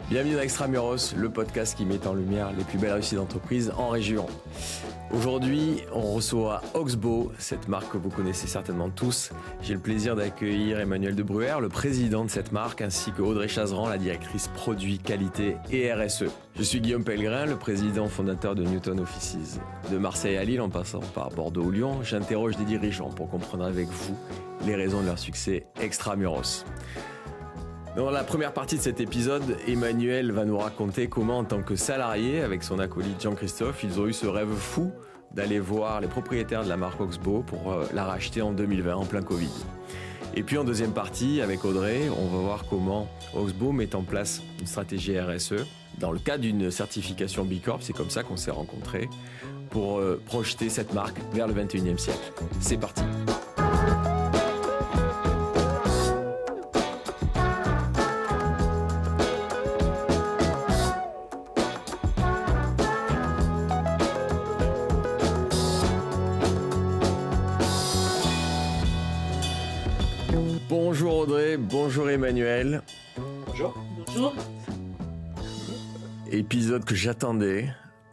Bienvenue dans Extramuros, le podcast qui met en lumière les plus belles réussites d'entreprise en région. Aujourd'hui, on reçoit Oxbow, cette marque que vous connaissez certainement tous. J'ai le plaisir d'accueillir Emmanuel Debruer, le président de cette marque, ainsi que Audrey Chazeran, la directrice produit, qualité et RSE. Je suis Guillaume Pellegrin, le président fondateur de Newton Offices. De Marseille à Lille, en passant par Bordeaux ou Lyon, j'interroge des dirigeants pour comprendre avec vous les raisons de leur succès Extramuros. Dans la première partie de cet épisode, Emmanuel va nous raconter comment, en tant que salarié, avec son acolyte Jean-Christophe, ils ont eu ce rêve fou d'aller voir les propriétaires de la marque Oxbow pour la racheter en 2020, en plein Covid. Et puis en deuxième partie, avec Audrey, on va voir comment Oxbow met en place une stratégie RSE dans le cadre d'une certification B Corp, c'est comme ça qu'on s'est rencontrés, pour projeter cette marque vers le 21e siècle. C'est parti. Bonjour Audrey, bonjour Emmanuel. Bonjour. Bonjour. Épisode que j'attendais.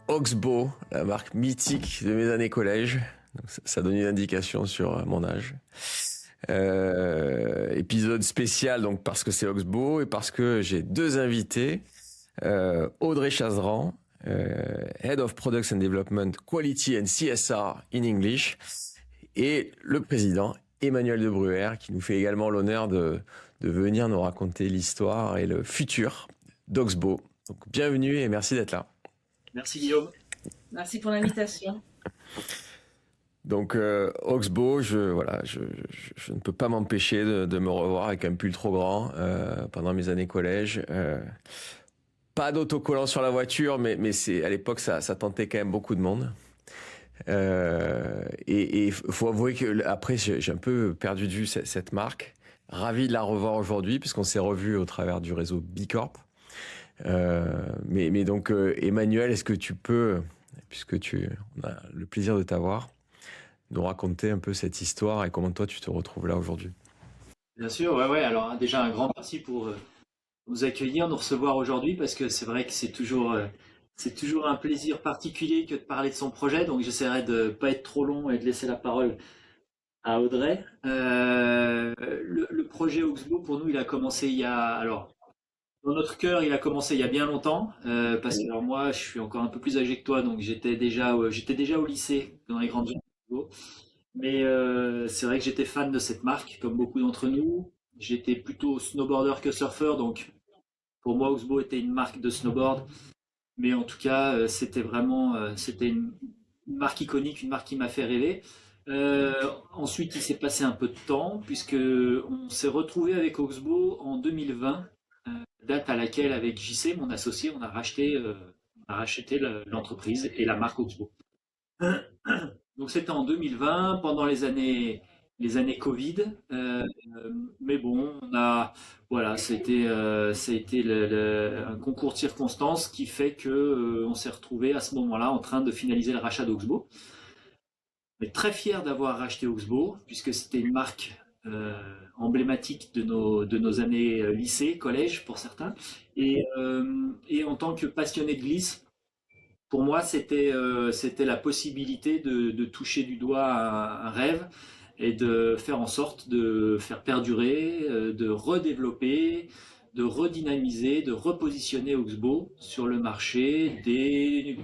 Oxbow, la marque mythique de mes années collège. Donc ça donne une indication sur mon âge. Épisode spécial donc parce que c'est Oxbow et parce que j'ai deux invités. Audrey Chazeran, Head of Products and Development, Quality and CSR in English, et le président Emmanuel Debruer, qui nous fait également l'honneur de venir nous raconter l'histoire et le futur d'Oxbow. Donc, bienvenue et merci d'être là. Merci Guillaume. Merci pour l'invitation. Donc, Oxbow, je ne peux pas m'empêcher de me revoir avec un pull trop grand pendant mes années collège. Pas d'autocollant sur la voiture, mais c'est à l'époque ça tentait quand même beaucoup de monde. Et faut avouer que après j'ai un peu perdu de vue cette marque. Ravi de la revoir aujourd'hui puisqu'on s'est revu au travers du réseau B Corp. Mais donc Emmanuel, est-ce que tu peux, puisque on a le plaisir de t'avoir, nous raconter un peu cette histoire et comment toi tu te retrouves là aujourd'hui? Bien sûr, ouais. Alors déjà un grand merci pour nous accueillir, nous recevoir aujourd'hui parce que c'est vrai que c'est toujours un plaisir particulier que de parler de son projet. Donc j'essaierai de pas être trop long et de laisser la parole à Audrey. Le projet Oxbow pour nous, il a commencé dans notre cœur, il a commencé il y a bien longtemps, parce que alors moi, je suis encore un peu plus âgé que toi, donc j'étais déjà au lycée dans les grandes villes. Mais c'est vrai que j'étais fan de cette marque, comme beaucoup d'entre nous. J'étais plutôt snowboarder que surfeur, donc pour moi, Oxbow était une marque de snowboard. Mais en tout cas, c'était une marque iconique, une marque qui m'a fait rêver. Ensuite, il s'est passé un peu de temps puisque on s'est retrouvé avec Oxbow en 2020. Date à laquelle, avec JC, mon associé, on a racheté l'entreprise et la marque Oxbow. Donc c'était en 2020, pendant les années Covid. Mais bon, ça a été un concours de circonstances qui fait que on s'est retrouvé à ce moment-là en train de finaliser le rachat d'Oxbow. On est très fiers d'avoir racheté Oxbow puisque c'était une marque emblématique de nos années lycée, collège pour certains, et en tant que passionné de glisse, pour moi c'était la possibilité de toucher du doigt un rêve et de faire en sorte de faire perdurer, de redévelopper, de redynamiser, de repositionner Oxbow sur le marché de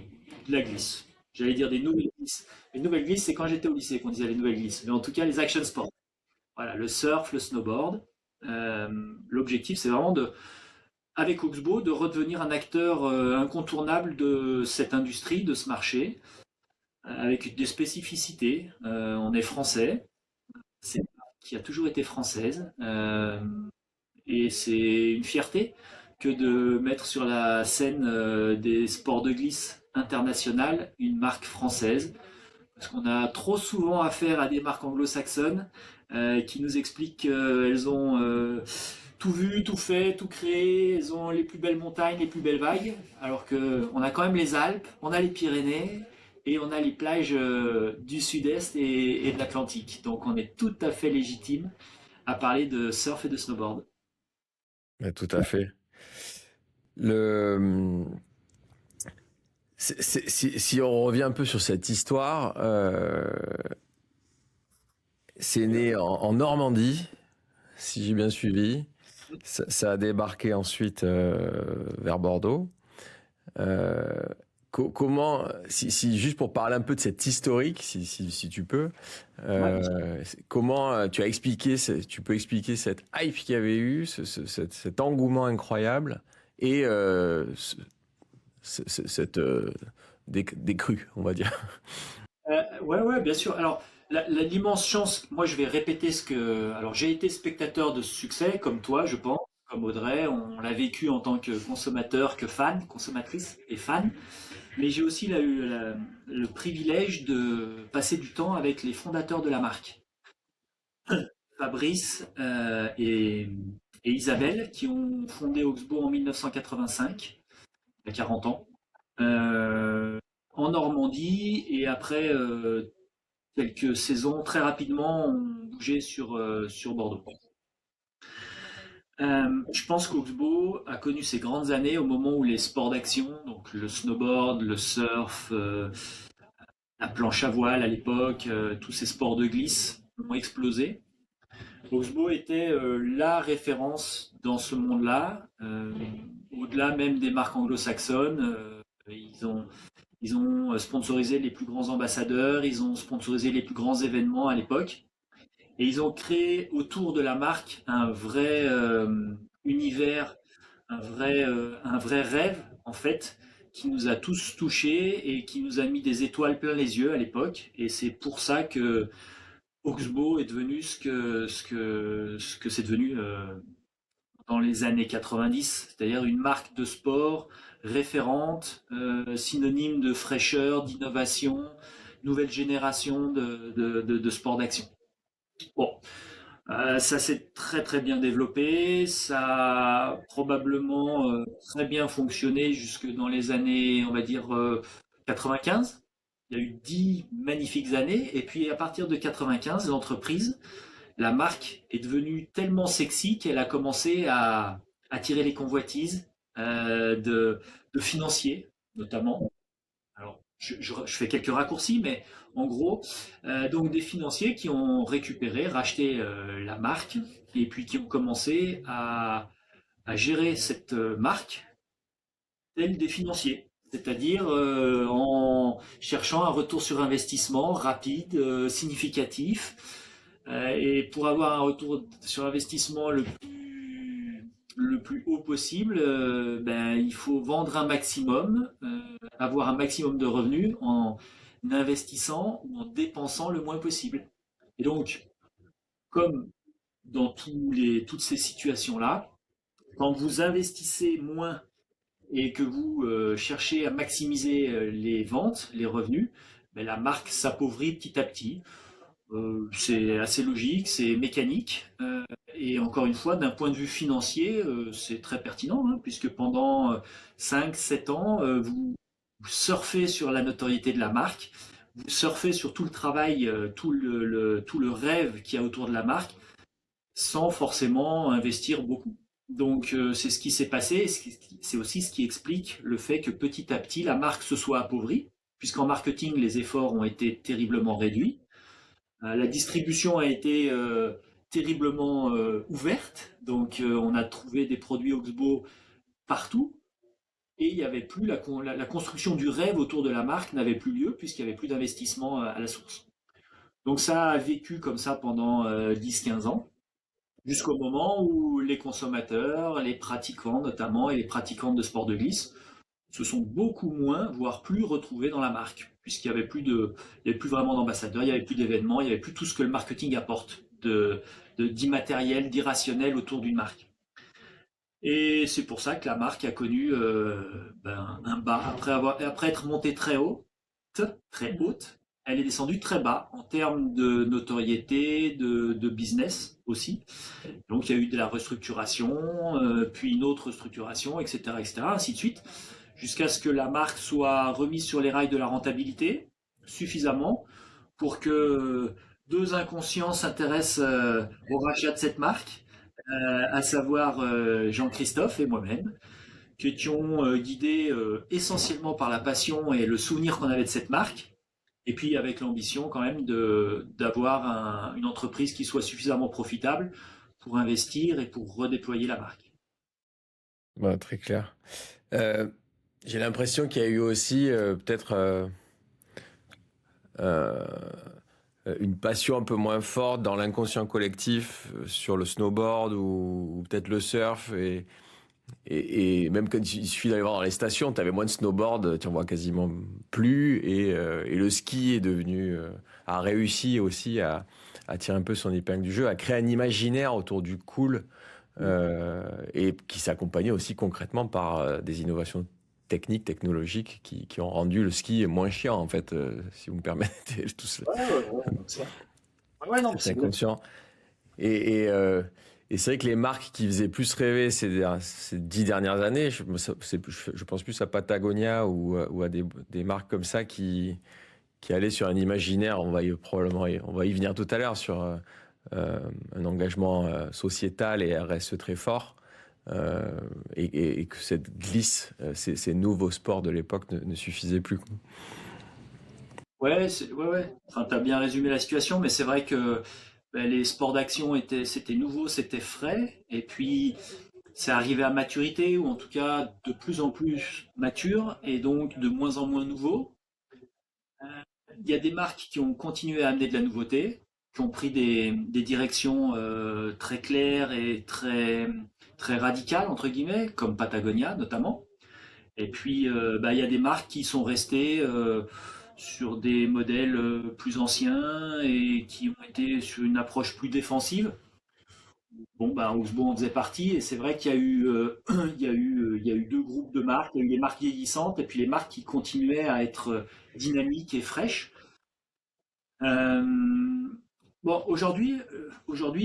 la glisse. J'allais dire des nouvelles glisses. Les nouvelles glisses, c'est quand j'étais au lycée qu'on disait les nouvelles glisses, mais en tout cas les action sports. Voilà, le surf, le snowboard. L'objectif, c'est vraiment avec Oxbow, de redevenir un acteur incontournable de cette industrie, de ce marché, avec des spécificités. On est français, c'est une marque qui a toujours été française, et c'est une fierté que de mettre sur la scène des sports de glisse internationales une marque française. Parce qu'on a trop souvent affaire à des marques anglo-saxonnes qui nous expliquent qu'elles ont tout vu, tout fait, tout créé, elles ont les plus belles montagnes, les plus belles vagues, alors que on a quand même les Alpes, on a les Pyrénées et on a les plages du Sud-Est et de l'Atlantique. Donc on est tout à fait légitime à parler de surf et de snowboard. Ouais, tout à fait. Le, si on revient un peu sur cette histoire, c'est né en Normandie, si j'ai bien suivi. Ça a débarqué ensuite vers Bordeaux. Euh, comment, juste pour parler un peu de cette historique, si tu peux, Ouais. comment tu as expliqué, tu peux expliquer cette hype qu'il y avait eu, cet engouement incroyable et cette décrue, on va dire. Ouais, bien sûr. Alors, l'immense chance, moi je vais répéter ce que. Alors, j'ai été spectateur de ce succès, comme toi, je pense, comme Audrey. On l'a vécu en tant que consommateur, que fan, consommatrice et fan. Mais j'ai aussi eu le privilège de passer du temps avec les fondateurs de la marque, Fabrice et Isabelle, qui ont fondé Oxbow en 1985, il y a 40 ans, euh, en Normandie. Et après quelques saisons, très rapidement, on bougeait sur Bordeaux. Je pense qu'Oxbow a connu ses grandes années au moment où les sports d'action, donc le snowboard, le surf, la planche à voile à l'époque, tous ces sports de glisse ont explosé. Oxbow était la référence dans ce monde-là, au-delà même des marques anglo-saxonnes. Ils ont sponsorisé les plus grands ambassadeurs, ils ont sponsorisé les plus grands événements à l'époque. Et ils ont créé autour de la marque un vrai univers, un vrai rêve, en fait, qui nous a tous touchés et qui nous a mis des étoiles plein les yeux à l'époque. Et c'est pour ça que Oxbow est devenu ce que c'est devenu dans les années 90, c'est-à-dire une marque de sport référente, synonyme de fraîcheur, d'innovation, nouvelle génération de sport d'action. Bon, ça s'est très très bien développé, ça a probablement très bien fonctionné jusque dans les années, on va dire, 95. Il y a eu 10 magnifiques années, et puis à partir de 95, l'entreprise, la marque est devenue tellement sexy qu'elle a commencé à attirer les convoitises de financiers, notamment. Alors, je fais quelques raccourcis, mais en gros, donc des financiers qui ont récupéré, racheté la marque, et puis qui ont commencé à gérer cette marque telle des financiers. C'est-à-dire en cherchant un retour sur investissement rapide, significatif. Et pour avoir un retour sur investissement le plus haut possible, ben, il faut vendre un maximum, avoir un maximum de revenus en investissant ou en dépensant le moins possible. Et donc, comme dans toutes ces situations-là, quand vous investissez moins et que vous cherchez à maximiser les ventes, les revenus, ben, la marque s'appauvrit petit à petit. C'est assez logique, c'est mécanique. Et encore une fois, d'un point de vue financier, c'est très pertinent, hein, puisque pendant 5-7 ans, vous surfez sur la notoriété de la marque, vous surfez sur tout le travail, tout le rêve qu'il y a autour de la marque, sans forcément investir beaucoup. Donc c'est ce qui s'est passé, c'est aussi ce qui explique le fait que petit à petit, la marque se soit appauvrie, puisqu'en marketing, les efforts ont été terriblement réduits. La distribution a été terriblement ouverte, donc on a trouvé des produits Oxbow partout, et il y avait plus la construction du rêve autour de la marque n'avait plus lieu puisqu'il n'y avait plus d'investissement à la source. Donc ça a vécu comme ça pendant 10-15 ans, jusqu'au moment où les consommateurs, les pratiquants notamment, et les pratiquantes de sport de glisse se sont beaucoup moins, voire plus retrouvés dans la marque, puisqu'il n'y avait il y avait plus vraiment d'ambassadeurs, il n'y avait plus d'événements, il n'y avait plus tout ce que le marketing apporte d'immatériel, d'irrationnel autour d'une marque. Et c'est pour ça que la marque a connu un bas. Après être montée très haute, elle est descendue très bas en termes de notoriété, de business aussi. Donc il y a eu de la restructuration, puis une autre restructuration, etc., etc., ainsi de suite, jusqu'à ce que la marque soit remise sur les rails de la rentabilité suffisamment pour que deux inconscients s'intéressent au rachat de cette marque, à savoir Jean-Christophe et moi-même, qui étions guidés essentiellement par la passion et le souvenir qu'on avait de cette marque, et puis avec l'ambition quand même d'avoir une entreprise qui soit suffisamment profitable pour investir et pour redéployer la marque. Ouais, très clair. Euh, j'ai l'impression qu'il y a eu aussi peut-être euh, une passion un peu moins forte dans l'inconscient collectif sur le snowboard ou peut-être le surf et même quand il suffit d'aller voir dans les stations, tu avais moins de snowboard, tu en vois quasiment plus et le ski est devenu a réussi aussi à tirer un peu son épingle du jeu, à créer un imaginaire autour du cool et qui s'accompagnait aussi concrètement par des innovations techniques, technologiques qui ont rendu le ski moins chiant en fait, si vous me permettez tout ça. Ouais, ouais, ouais, ouais, non, C'est c'est inconscient. Et, et, euh, et c'est vrai que les marques qui faisaient plus rêver ces 10 dernières années, je pense plus à Patagonia ou à des marques comme ça qui allaient sur un imaginaire, on va y venir tout à l'heure, sur un engagement sociétal et RSE très fort. Et que cette glisse, ces nouveaux sports de l'époque ne suffisaient plus. ouais, ouais, ouais. Enfin, t'as bien résumé la situation, mais c'est vrai que les sports d'action c'était nouveau, c'était frais, et puis c'est arrivé à maturité, ou en tout cas de plus en plus mature, et donc de moins en moins nouveau. Euh, Il y a des marques qui ont continué à amener de la nouveauté, qui ont pris des directions très claires et très radicales, entre guillemets, comme Patagonia notamment. Et puis, il y a des marques qui sont restées sur des modèles plus anciens et qui ont été sur une approche plus défensive. Bon, Oxbow en faisait partie, et c'est vrai qu'il y a eu, il y a eu deux groupes de marques. Il y a eu les marques vieillissantes et puis les marques qui continuaient à être dynamiques et fraîches. Euh, aujourd'hui,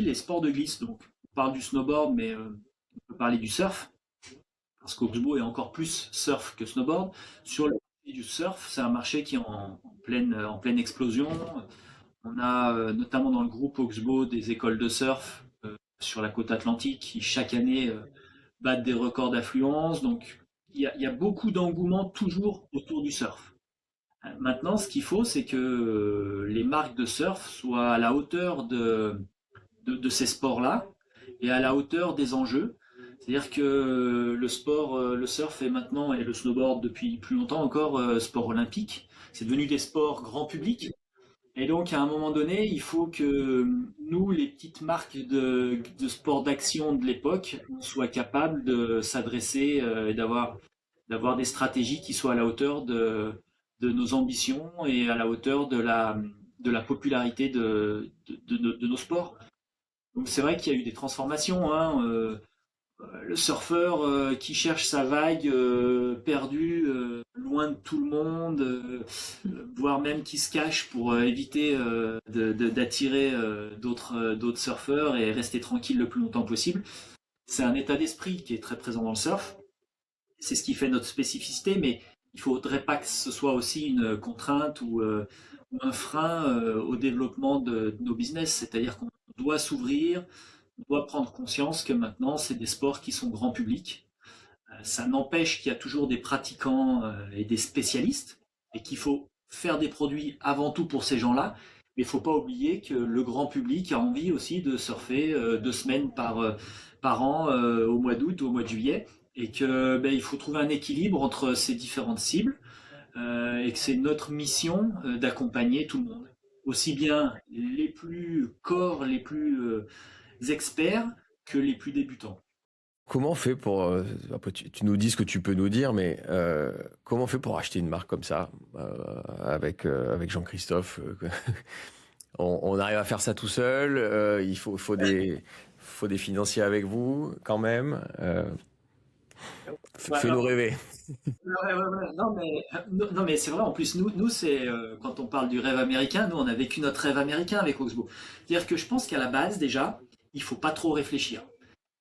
les sports de glisse, donc on parle du snowboard, mais on peut parler du surf, parce qu'Oxbow est encore plus surf que snowboard. Sur le marché du surf, c'est un marché qui est en pleine explosion. On a notamment dans le groupe Oxbow des écoles de surf sur la côte atlantique qui chaque année battent des records d'affluence. Donc il y a beaucoup d'engouement toujours autour du surf. Maintenant, ce qu'il faut, c'est que les marques de surf soient à la hauteur de ces sports-là et à la hauteur des enjeux. C'est-à-dire que le sport, le surf est maintenant, et le snowboard depuis plus longtemps encore, sport olympique. C'est devenu des sports grand public. Et donc, à un moment donné, il faut que nous, les petites marques de sport d'action de l'époque, on soit capables de s'adresser et d'avoir des stratégies qui soient à la hauteur de nos ambitions et à la hauteur de la popularité de nos sports. Donc c'est vrai qu'il y a eu des transformations, hein. Le surfeur qui cherche sa vague perdue, loin de tout le monde, voire même qui se cache pour éviter d'attirer d'autres surfeurs et rester tranquille le plus longtemps possible. C'est un état d'esprit qui est très présent dans le surf. C'est ce qui fait notre spécificité, mais il ne faudrait pas que ce soit aussi une contrainte ou un frein au développement de nos business. C'est-à-dire qu'on doit s'ouvrir, on doit prendre conscience que maintenant, c'est des sports qui sont grand public. Ça n'empêche qu'il y a toujours des pratiquants et des spécialistes et qu'il faut faire des produits avant tout pour ces gens-là. Mais il ne faut pas oublier que le grand public a envie aussi de surfer 2 semaines par an au mois d'août ou au mois de juillet, et que il faut trouver un équilibre entre ces différentes cibles et que c'est notre mission d'accompagner tout le monde, aussi bien les plus corps, les plus experts que les plus débutants. Comment on fait pour... après, tu nous dis ce que tu peux nous dire, mais comment on fait pour acheter une marque comme ça avec Jean-Christophe on arrive à faire ça tout seul, faut des financiers avec vous quand même. Fais-nous Alors, rêver. ouais, ouais, ouais. Non, mais c'est vrai, en plus, nous c'est, quand on parle du rêve américain, nous on a vécu notre rêve américain avec Oxbow. C'est-à-dire que je pense qu'à la base, déjà, il faut pas trop réfléchir.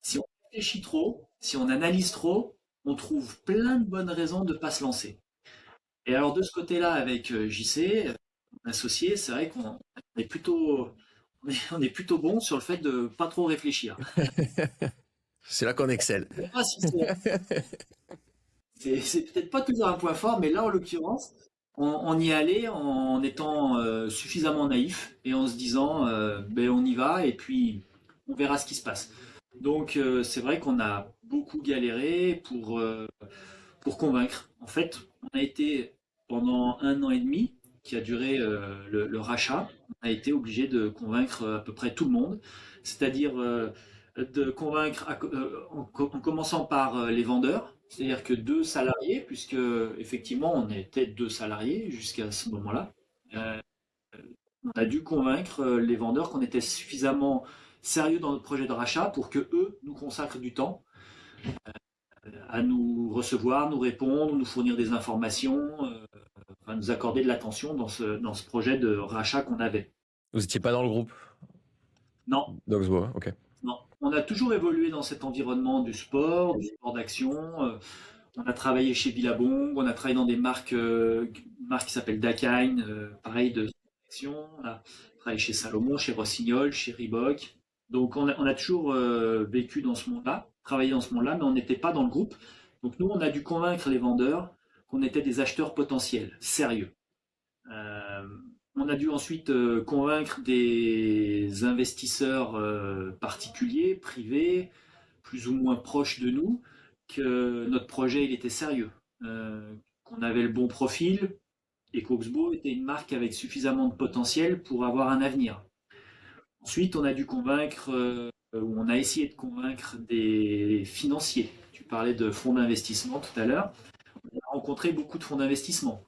Si on réfléchit trop, si on analyse trop, on trouve plein de bonnes raisons de ne pas se lancer. Et alors de ce côté-là, avec JC, mon associé, c'est vrai qu'on est plutôt, on est plutôt bon sur le fait de pas trop réfléchir. C'est là qu'on excelle. Je sais pas si c'est peut-être pas toujours un point fort, mais là, en l'occurrence, on y allait en étant suffisamment naïf et en se disant, ben, on y va et puis on verra ce qui se passe. Donc, c'est vrai qu'on a beaucoup galéré pour convaincre. En fait, on a été pendant 1 an et demi, qui a duré le rachat, on a été obligé de convaincre à peu près tout le monde, c'est-à-dire de convaincre en commençant par les vendeurs, c'est-à-dire que 2 salariés, puisque effectivement on était 2 salariés jusqu'à ce moment-là, euh, on a dû convaincre les vendeurs qu'on était suffisamment sérieux dans notre projet de rachat pour que eux nous consacrent du temps à nous recevoir, nous répondre, nous fournir des informations, enfin, nous accorder de l'attention dans ce projet de rachat qu'on avait. Vous n'étiez pas dans le groupe Non, d'Oxbow, ok. non. On a toujours évolué dans cet environnement du sport d'action. On a travaillé chez Billabong, on a travaillé dans des marques qui s'appellent Dakine, pareil de action. On a travaillé chez Salomon, chez Rossignol, chez Reebok. Donc on a toujours vécu dans ce monde-là, travaillé dans ce monde-là, mais on n'était pas dans le groupe. Donc nous, on a dû convaincre les vendeurs qu'on était des acheteurs potentiels, sérieux. Euh, on a dû ensuite convaincre des investisseurs particuliers, privés, plus ou moins proches de nous, que notre projet il était sérieux, qu'on avait le bon profil et qu'Oxbow était une marque avec suffisamment de potentiel pour avoir un avenir. Ensuite, on a dû convaincre, ou on a essayé de convaincre des financiers. Tu parlais de fonds d'investissement tout à l'heure. On a rencontré beaucoup de fonds d'investissement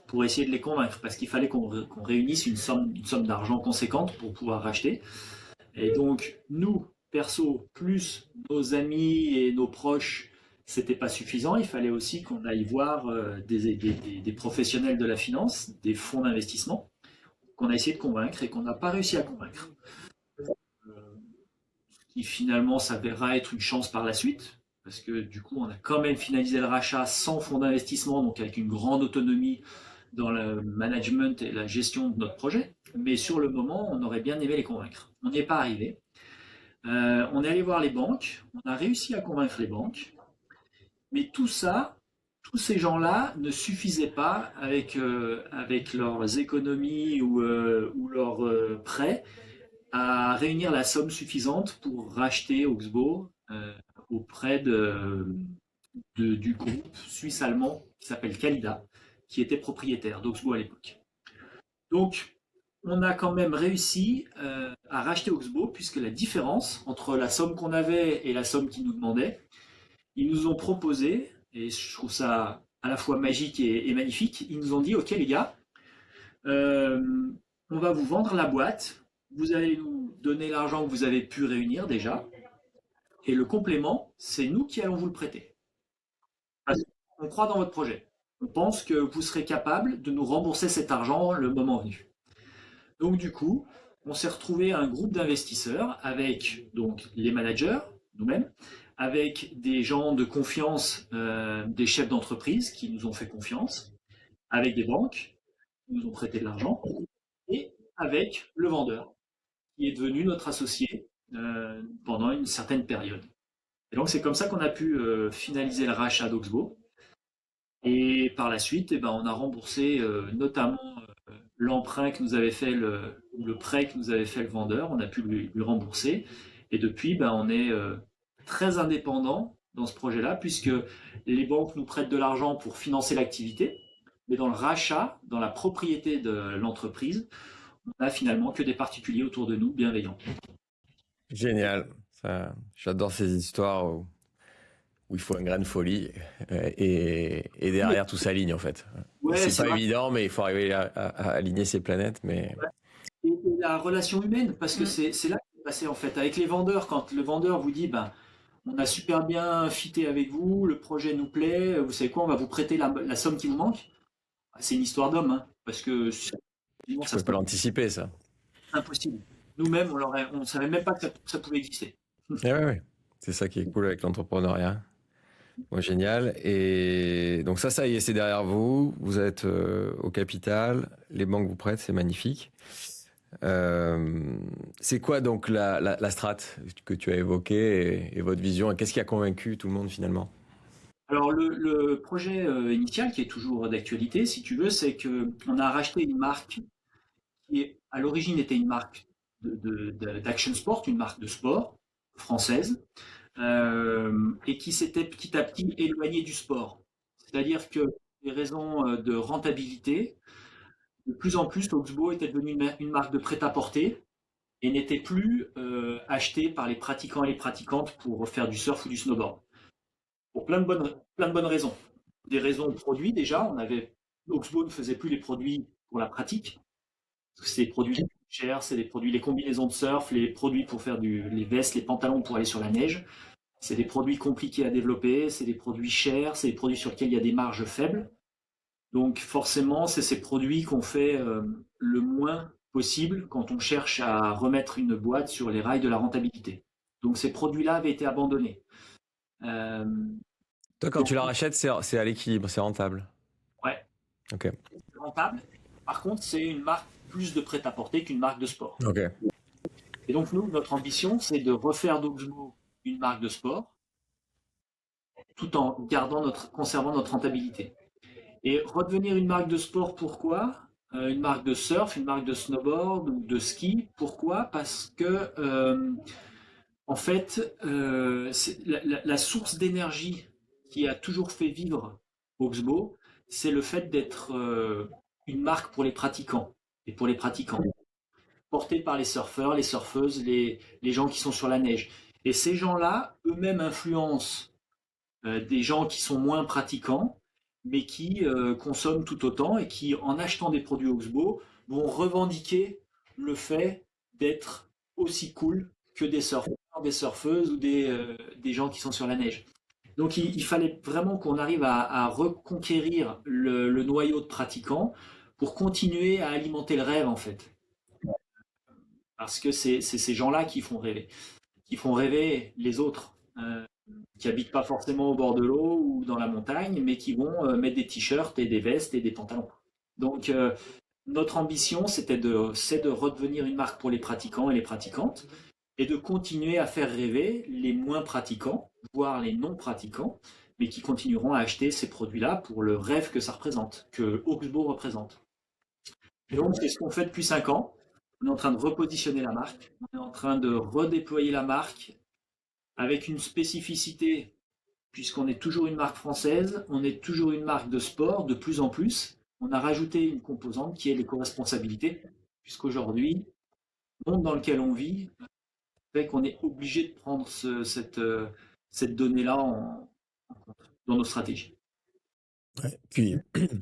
pour essayer de les convaincre, parce qu'il fallait qu'on réunisse une somme d'argent conséquente pour pouvoir racheter. Et donc, nous, perso, plus nos amis et nos proches, c'était pas suffisant. Il fallait aussi qu'on aille voir des professionnels de la finance, des fonds d'investissement, qu'on a essayé de convaincre et qu'on n'a pas réussi à convaincre. Qui finalement s'avérera être une chance par la suite, parce que du coup, on a quand même finalisé le rachat sans fonds d'investissement, donc avec une grande autonomie dans le management et la gestion de notre projet. Mais sur le moment, on aurait bien aimé les convaincre. On n'y est pas arrivé. On est allé voir les banques, on a réussi à convaincre les banques, mais tout ça, tous ces gens-là ne suffisaient pas avec leurs économies ou leurs prêts à réunir la somme suffisante pour racheter Oxbow auprès du groupe suisse-allemand qui s'appelle Calida, qui était propriétaire d'Oxbow à l'époque. Donc, on a quand même réussi à racheter Oxbow, puisque la différence entre la somme qu'on avait et la somme qu'ils nous demandaient, ils nous ont proposé, et je trouve ça à la fois magique et magnifique, ils nous ont dit, ok les gars, on va vous vendre la boîte, vous allez nous donner l'argent que vous avez pu réunir déjà, et le complément, c'est nous qui allons vous le prêter. On croit dans votre projet. On pense que vous serez capable de nous rembourser cet argent le moment venu. Donc du coup, on s'est retrouvé un groupe d'investisseurs avec donc les managers, nous-mêmes, avec des gens de confiance, des chefs d'entreprise qui nous ont fait confiance, avec des banques qui nous ont prêté de l'argent, et avec le vendeur, qui est devenu notre associé pendant une certaine période. Et donc c'est comme ça qu'on a pu finaliser le rachat d'Oxbow. Et par la suite, eh ben, on a remboursé notamment l'emprunt que nous avait fait le prêt que nous avait fait le vendeur, on a pu lui rembourser. Et depuis, ben, on est très indépendant dans ce projet-là, puisque les banques nous prêtent de l'argent pour financer l'activité, mais dans le rachat, dans la propriété de l'entreprise, on n'a finalement que des particuliers autour de nous bienveillants. Génial. J'adore ces histoires où il faut une grande folie et derrière tout s'aligne en fait. Ouais, c'est pas évident, mais il faut arriver à aligner ces planètes. Mais... Et la relation humaine, parce que c'est là que c'est passé en fait. Avec les vendeurs, quand le vendeur vous dit ben, on a super bien fité avec vous, le projet nous plaît, vous savez quoi, on va vous prêter la somme qui vous manque. C'est une histoire d'homme, hein, parce que tu ne peux pas l'anticiper, ça. Impossible. Nous-mêmes, on ne savait même pas que ça pouvait exister. Ouais. C'est ça qui est cool avec l'entrepreneuriat. Bon, génial. Et donc ça y est, c'est derrière vous. Vous êtes au capital. Les banques vous prêtent, c'est magnifique. C'est quoi donc la strat que tu as évoquée et votre vision? Et qu'est-ce qui a convaincu tout le monde finalement? Alors le projet initial, qui est toujours d'actualité, si tu veux, c'est qu'on a racheté une marque qui à l'origine était une marque d'action sport, une marque de sport française, et qui s'était petit à petit éloignée du sport. C'est-à-dire que des raisons de rentabilité, de plus en plus, Oxbow était devenu une marque de prêt-à-porter et n'était plus achetée par les pratiquants et les pratiquantes pour faire du surf ou du snowboard. Pour plein de bonnes raisons. Des raisons produits déjà, Oxbow ne faisait plus les produits pour la pratique. C'est des produits chers, c'est des produits, les combinaisons de surf, les produits pour faire les vestes, les pantalons pour aller sur la neige. C'est des produits compliqués à développer, c'est des produits chers, c'est des produits sur lesquels il y a des marges faibles. Donc forcément, c'est ces produits qu'on fait le moins possible quand on cherche à remettre une boîte sur les rails de la rentabilité. Donc ces produits-là avaient été abandonnés. Toi, quand tu la rachètes, c'est à l'équilibre, c'est rentable. Ouais. Ok. C'est rentable. Par contre, c'est une marque plus de prêt-à-porter qu'une marque de sport. Ok. Et donc nous, notre ambition, c'est de refaire d'Oxbow une marque de sport, tout en conservant notre rentabilité. Et redevenir une marque de sport, pourquoi? Une marque de surf, une marque de snowboard ou de ski, pourquoi? Parce que en fait, la source d'énergie qui a toujours fait vivre Oxbow, c'est le fait d'être une marque pour les pratiquants et pour les pratiquants, portée par les surfeurs, les surfeuses, les gens qui sont sur la neige. Et ces gens-là, eux-mêmes influencent des gens qui sont moins pratiquants, mais qui consomment tout autant et qui, en achetant des produits Oxbow, vont revendiquer le fait d'être aussi cool que des surfeurs, des surfeuses ou des gens qui sont sur la neige. Donc il fallait vraiment qu'on arrive à reconquérir le noyau de pratiquants pour continuer à alimenter le rêve en fait. Parce que c'est ces gens-là qui font rêver les autres, qui habitent pas forcément au bord de l'eau ou dans la montagne, mais qui vont mettre des t-shirts et des vestes et des pantalons. Donc notre ambition, c'est de redevenir une marque pour les pratiquants et les pratiquantes, et de continuer à faire rêver les moins pratiquants, voire les non pratiquants, mais qui continueront à acheter ces produits-là pour le rêve que ça représente, que Oxbow représente. Et donc c'est ce qu'on fait depuis 5 ans. On est en train de repositionner la marque, on est en train de redéployer la marque avec une spécificité, puisqu'on est toujours une marque française, on est toujours une marque de sport de plus en plus. On a rajouté une composante qui est l'éco-responsabilité, puisqu'aujourd'hui, le monde dans lequel on vit fait qu'on est obligé de prendre cette donnée-là en compte dans nos stratégies. Ouais. Puis,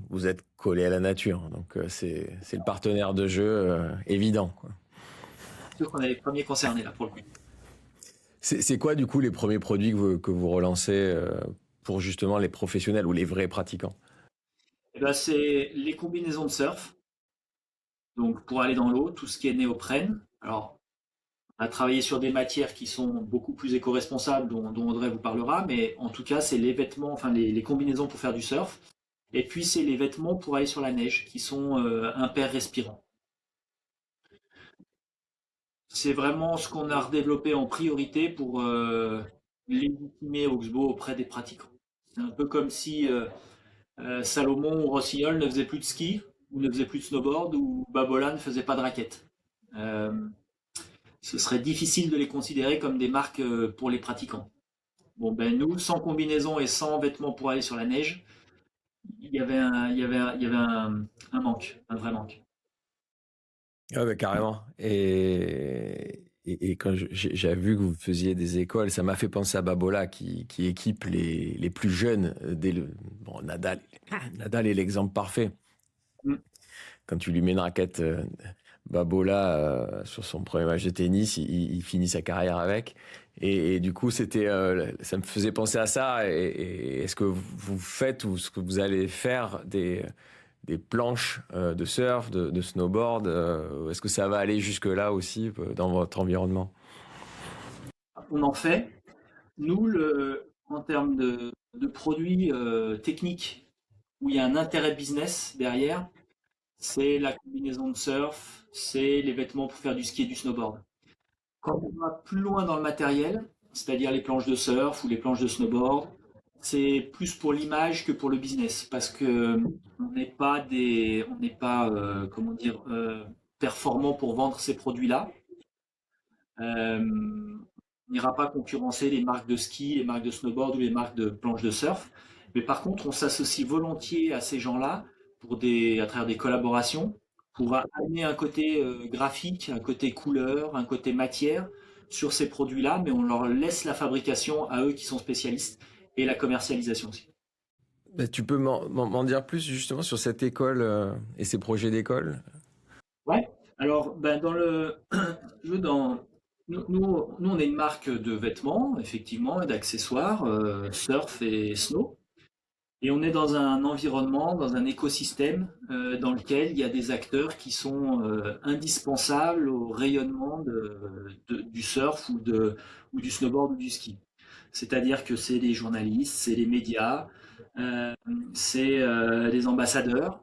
vous êtes collé à la nature, donc c'est le partenaire de jeu évident, quoi. C'est sûr qu'on est les premiers concernés là pour le coup. C'est quoi du coup les premiers produits que vous relancez pour justement les professionnels ou les vrais pratiquants? Et ben, c'est les combinaisons de surf. Donc pour aller dans l'eau, tout ce qui est néoprène. Alors, on a travaillé sur des matières qui sont beaucoup plus éco-responsables, dont Audrey vous parlera, mais en tout cas, c'est les vêtements, enfin les combinaisons pour faire du surf. Et puis, c'est les vêtements pour aller sur la neige, qui sont impair respirants. C'est vraiment ce qu'on a redéveloppé en priorité pour légitimer Oxbow auprès des pratiquants. C'est un peu comme si Salomon ou Rossignol ne faisait plus de ski, ou ne faisait plus de snowboard, ou Babola ne faisait pas de raquettes. Ce serait difficile de les considérer comme des marques pour les pratiquants. Bon, ben nous, sans combinaison et sans vêtements pour aller sur la neige, il y avait un manque, un vrai manque. Ah bah, carrément. Et quand j'ai vu que vous faisiez des écoles, ça m'a fait penser à Babola qui équipe les plus jeunes. Bon, Nadal est l'exemple parfait. Mm. Quand tu lui mets une raquette Babola sur son premier match de tennis, il finit sa carrière avec. Et du coup, ça me faisait penser à ça. Et est-ce que vous faites ou ce que vous allez faire des planches de surf, de snowboard, est-ce que ça va aller jusque-là aussi dans votre environnement? On en fait. Nous, en termes de produits techniques où il y a un intérêt business derrière, c'est la combinaison de surf, c'est les vêtements pour faire du ski et du snowboard. Quand on va plus loin dans le matériel, c'est-à-dire les planches de surf ou les planches de snowboard, c'est plus pour l'image que pour le business, parce que on n'est pas, comment dire, performant pour vendre ces produits-là. On n'ira pas concurrencer les marques de ski, les marques de snowboard ou les marques de planches de surf. Mais par contre, on s'associe volontiers à ces gens-là à travers des collaborations, pour amener un côté graphique, un côté couleur, un côté matière sur ces produits-là, mais on leur laisse la fabrication à eux qui sont spécialistes et la commercialisation aussi. Ben, tu peux m'en dire plus justement sur cette école et ces projets d'école? Ouais. Alors, ben, nous, on est une marque de vêtements, effectivement, et d'accessoires, surf et snow. Et on est dans un environnement, dans un écosystème dans lequel il y a des acteurs qui sont indispensables au rayonnement du surf ou du snowboard ou du ski. C'est-à-dire que c'est les journalistes, c'est les médias, euh, c'est les ambassadeurs,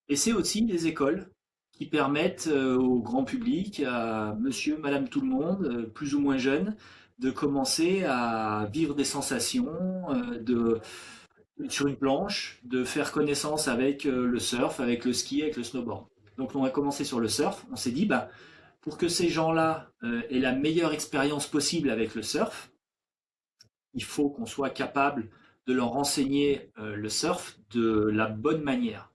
et c'est aussi les écoles qui permettent au grand public, à monsieur, madame, tout le monde, plus ou moins jeune, de commencer à vivre des sensations, sur une planche, de faire connaissance avec le surf, avec le ski, avec le snowboard. Donc on a commencé sur le surf, on s'est dit, bah, pour que ces gens-là aient la meilleure expérience possible avec le surf, il faut qu'on soit capable de leur enseigner le surf de la bonne manière.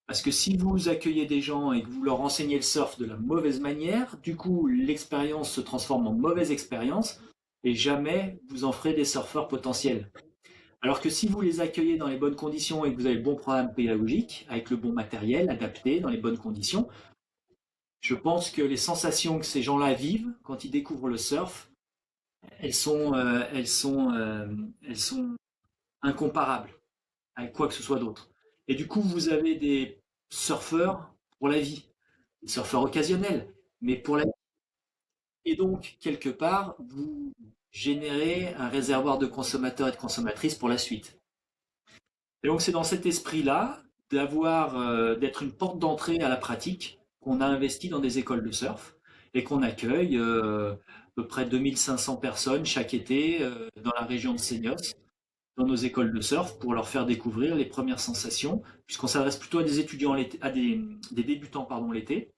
Parce que si vous accueillez des gens et que vous leur enseignez le surf de la mauvaise manière, du coup, l'expérience se transforme en mauvaise expérience et jamais vous en ferez des surfeurs potentiels. Alors que si vous les accueillez dans les bonnes conditions et que vous avez le bon programme pédagogique, avec le bon matériel adapté, dans les bonnes conditions, je pense que les sensations que ces gens-là vivent quand ils découvrent le surf, elles sont incomparables avec quoi que ce soit d'autre. Et du coup, vous avez des surfeurs pour la vie, des surfeurs occasionnels, mais pour la vie. Et donc, quelque part, vous générez un réservoir de consommateurs et de consommatrices pour la suite. Et donc, c'est dans cet esprit-là d'être une porte d'entrée à la pratique qu'on a investi dans des écoles de surf et qu'on accueille à peu près 2500 personnes chaque été dans la région de Seignos, dans nos écoles de surf pour leur faire découvrir les premières sensations, puisqu'on s'adresse plutôt à des étudiants, à des débutants pardon, l'été.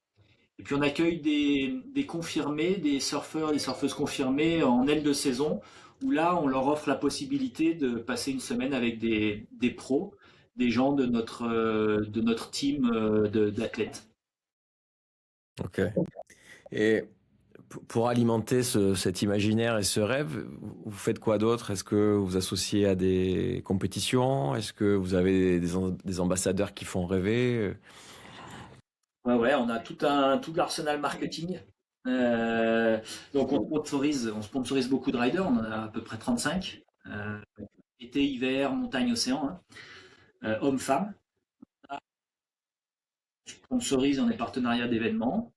Et puis on accueille des confirmés, des surfeurs et des surfeuses confirmés en aile de saison, où là on leur offre la possibilité de passer une semaine avec des pros, des gens de notre team d'athlètes. Ok. Et pour alimenter cet imaginaire et ce rêve, vous faites quoi d'autre? Est-ce que vous associez à des compétitions? Est-ce que vous avez des ambassadeurs qui font rêver? Ouais, ouais, on a tout l'arsenal marketing. Euh, donc on sponsorise beaucoup de riders, on en a à peu près 35. Été, hiver, montagne, océan, hein. Hommes-femmes. On sponsorise dans des partenariats d'événements.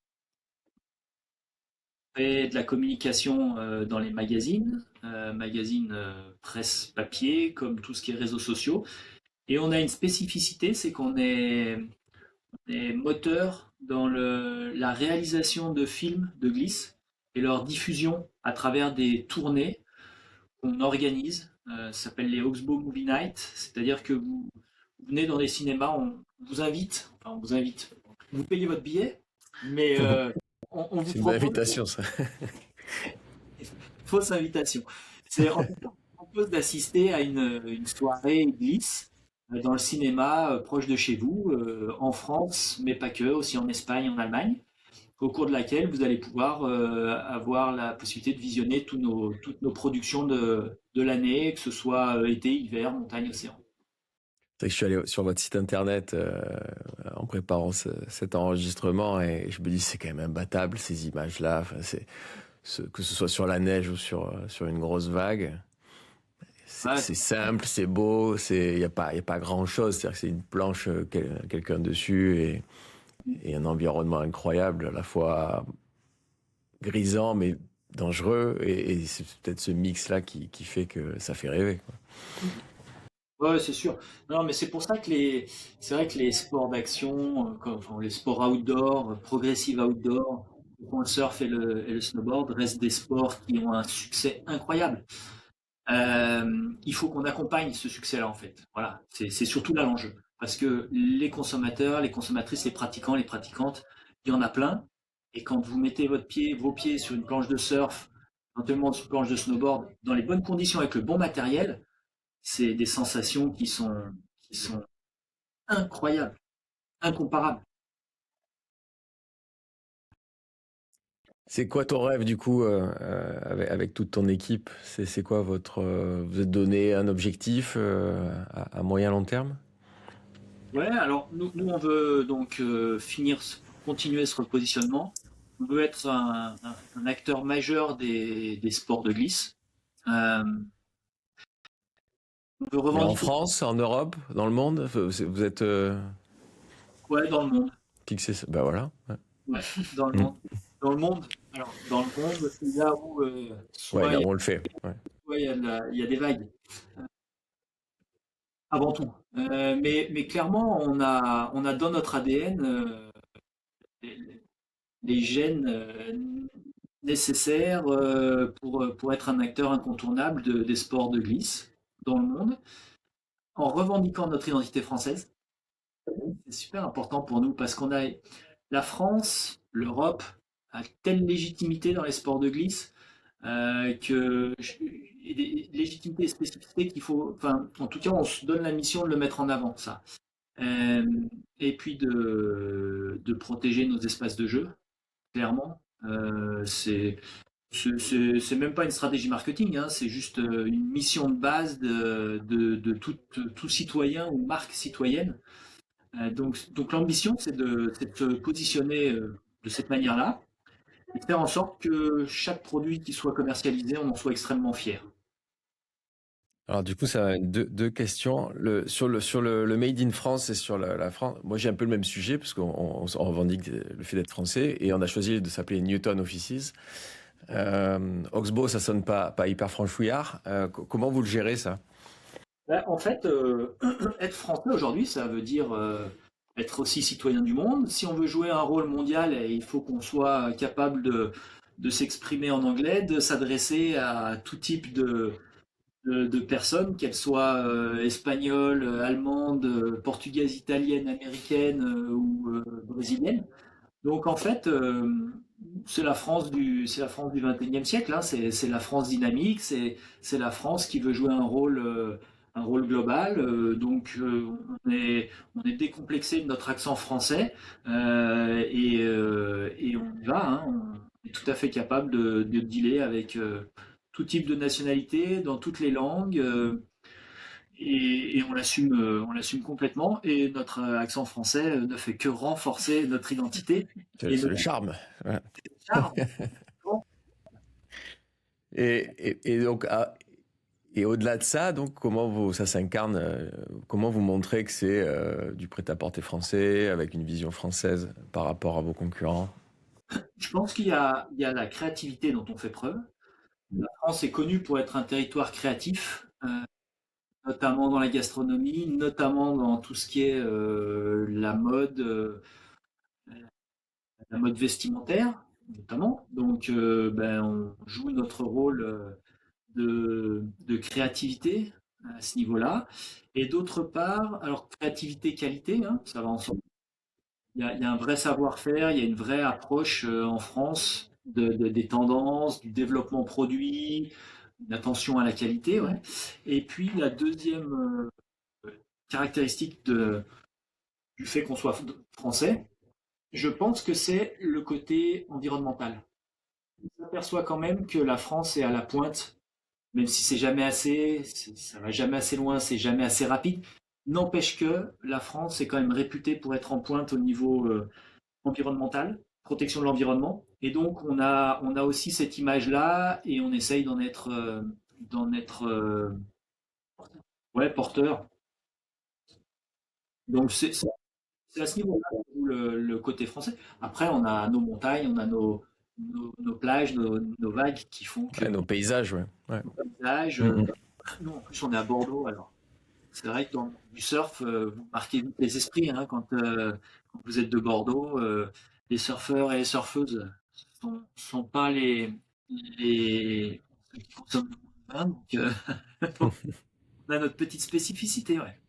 On fait de la communication dans les magazines, magazines presse papier, comme tout ce qui est réseaux sociaux. Et on a une spécificité, c'est qu'on est des moteurs dans la réalisation de films de glisse et leur diffusion à travers des tournées qu'on organise. Ça s'appelle les Oxbow Movie Night, c'est-à-dire que vous venez dans des cinémas, on vous invite, enfin on vous invite, vous payez votre billet, mais on vous C'est une bonne propose invitation, ça. fausse invitation. C'est on vous propose d'assister à une soirée glisse dans le cinéma proche de chez vous, en France, mais pas que, aussi en Espagne, en Allemagne, au cours de laquelle vous allez pouvoir avoir la possibilité de visionner toutes nos productions de l'année, que ce soit été, hiver, montagne, océan. C'est que je suis allé sur votre site internet en préparant cet enregistrement et je me dis c'est quand même imbattable ces images-là. Enfin, que ce soit sur la neige ou sur une grosse vague. Ouais, C'est simple, c'est beau, il y a pas grand-chose. C'est-à-dire que c'est une planche, quelqu'un dessus et un environnement incroyable, à la fois grisant mais dangereux. Et c'est peut-être ce mix-là qui fait que ça fait rêver, quoi. Ouais, c'est sûr. Non, mais c'est pour ça que c'est vrai que les sports d'action, comme enfin, les sports outdoor, progressive outdoor, comme le surf et le snowboard, restent des sports qui ont un succès incroyable. Il faut qu'on accompagne ce succès-là, en fait. Voilà, c'est surtout là l'enjeu. Parce que les consommateurs, les consommatrices, les pratiquants, les pratiquantes, il y en a plein. Et quand vous mettez vos pieds sur une planche de surf, éventuellement sur une planche de snowboard, dans les bonnes conditions, avec le bon matériel, c'est des sensations qui sont incroyables, incomparables. C'est quoi ton rêve du coup avec toute ton équipe? C'est quoi vous êtes donné un objectif à moyen long terme? Ouais, alors nous on veut donc continuer ce repositionnement. On veut être un acteur majeur des sports de glisse. Euh, on veut Mais en revendiquer, France, en Europe, dans le monde, vous êtes ouais, dans le monde. fixé ça? Bah voilà. Ouais. Ouais, dans le Mm. monde. Dans le monde, alors dans le monde, c'est là où Ouais, soit là on le fait. Ouais. il y a des vagues, avant tout. Mais clairement, on a dans notre ADN les, les gènes nécessaires pour être un acteur incontournable des sports de glisse dans le monde, en revendiquant notre identité française. C'est super important pour nous parce qu'on a la France, l'Europe a telle légitimité dans les sports de glisse et des légitimités et spécificités qu'il faut, enfin, en tout cas, on se donne la mission de le mettre en avant, ça. Euh, et puis de protéger nos espaces de jeu, clairement. C'est même pas une stratégie marketing, hein, c'est juste une mission de base de tout citoyen ou marque citoyenne. Donc l'ambition, c'est de se positionner de cette manière-là et de faire en sorte que chaque produit qui soit commercialisé, on en soit extrêmement fier. Alors du coup, ça a deux questions. Sur le Made in France et sur la France, moi j'ai un peu le même sujet parce qu'on revendique le fait d'être français et on a choisi de s'appeler Newton Offices. Oxbow, ça sonne pas hyper franchouillard. Comment vous le gérez ça? En fait, être français aujourd'hui, ça veut dire être aussi citoyen du monde. Si on veut jouer un rôle mondial, il faut qu'on soit capable de s'exprimer en anglais, de s'adresser à tout type de personnes, qu'elles soient espagnoles, allemandes, portugaises, italiennes, américaines brésiliennes. Donc en fait, c'est la France du 21e siècle, hein. C'est la France dynamique, c'est la France qui veut jouer un rôle global. On est décomplexé de notre accent français et on y va, hein. On est tout à fait capable de dealer avec tout type de nationalité, dans toutes les langues. Et on l'assume complètement. Et notre accent français ne fait que renforcer notre identité et C'est le notre charme. Ouais. charme. Et donc, et au-delà de ça, donc, ça s'incarne, comment vous montrez que c'est du prêt-à-porter français, avec une vision française par rapport à vos concurrents? Je pense il y a la créativité dont on fait preuve. La France est connue pour être un territoire créatif, notamment dans la gastronomie, notamment dans tout ce qui est la mode vestimentaire, notamment. Donc, on joue notre rôle de créativité à ce niveau-là. Et d'autre part, alors créativité, qualité, hein, ça va ensemble. Il y a un vrai savoir-faire, il y a une vraie approche en France des tendances, du développement produit, une attention à la qualité. Ouais. Et puis la deuxième caractéristique du fait qu'on soit français, je pense que c'est le côté environnemental. On s'aperçoit quand même que la France est à la pointe, même si c'est jamais assez, ça va jamais assez loin, c'est jamais assez rapide. N'empêche que la France est quand même réputée pour être en pointe au niveau environnemental, protection de l'environnement. Et donc on a aussi cette image-là et on essaye d'en être ouais, porteur. Donc c'est à ce niveau-là le côté français. Après, on a nos montagnes, on a nos plages, nos vagues qui font que Ouais, nos paysages, ouais. Ouais. nos paysages. Mm, mm. Nous, en plus, on est à Bordeaux, alors c'est vrai que dans du surf, vous marquez vite les esprits hein, quand vous êtes de Bordeaux. Les surfeurs et les surfeuses sont pas ceux qui consomment le moins de vin, donc on a notre petite spécificité, ouais.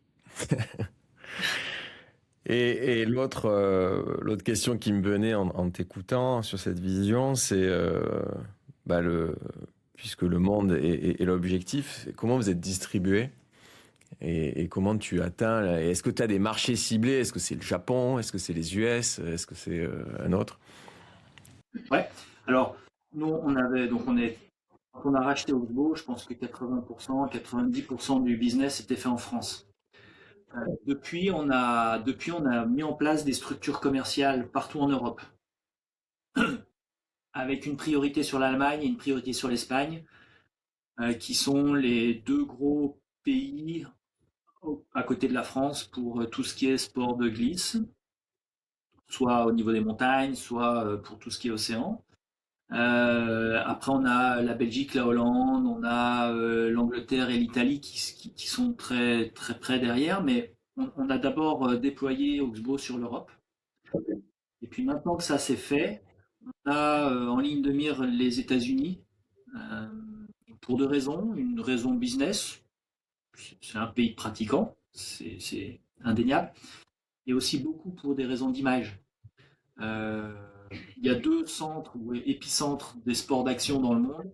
Et l'autre question qui me venait en t'écoutant sur cette vision, c'est bah, puisque le monde est l'objectif, c'est comment vous êtes distribué et comment tu atteins. Est-ce que tu as des marchés ciblés? Est-ce que c'est le Japon? Est-ce que c'est les US? Est-ce que c'est un autre? Ouais. Alors, nous, quand on a racheté Oxbow, je pense que 80%, 90% du business était fait en France. Depuis, on a mis en place des structures commerciales partout en Europe, avec une priorité sur l'Allemagne et une priorité sur l'Espagne, qui sont les deux gros pays à côté de la France pour tout ce qui est sport de glisse, soit au niveau des montagnes, soit pour tout ce qui est océan. Après, on a la Belgique, la Hollande, on a l'Angleterre et l'Italie qui sont très, très près derrière, mais on a d'abord déployé Oxbow sur l'Europe. Et puis maintenant que ça s'est fait, on a en ligne de mire les États-Unis euh, pour deux raisons. Une raison business, c'est un pays de pratiquants, c'est indéniable, et aussi beaucoup pour des raisons d'image. Euh, il y a deux centres ou épicentres des sports d'action dans le monde.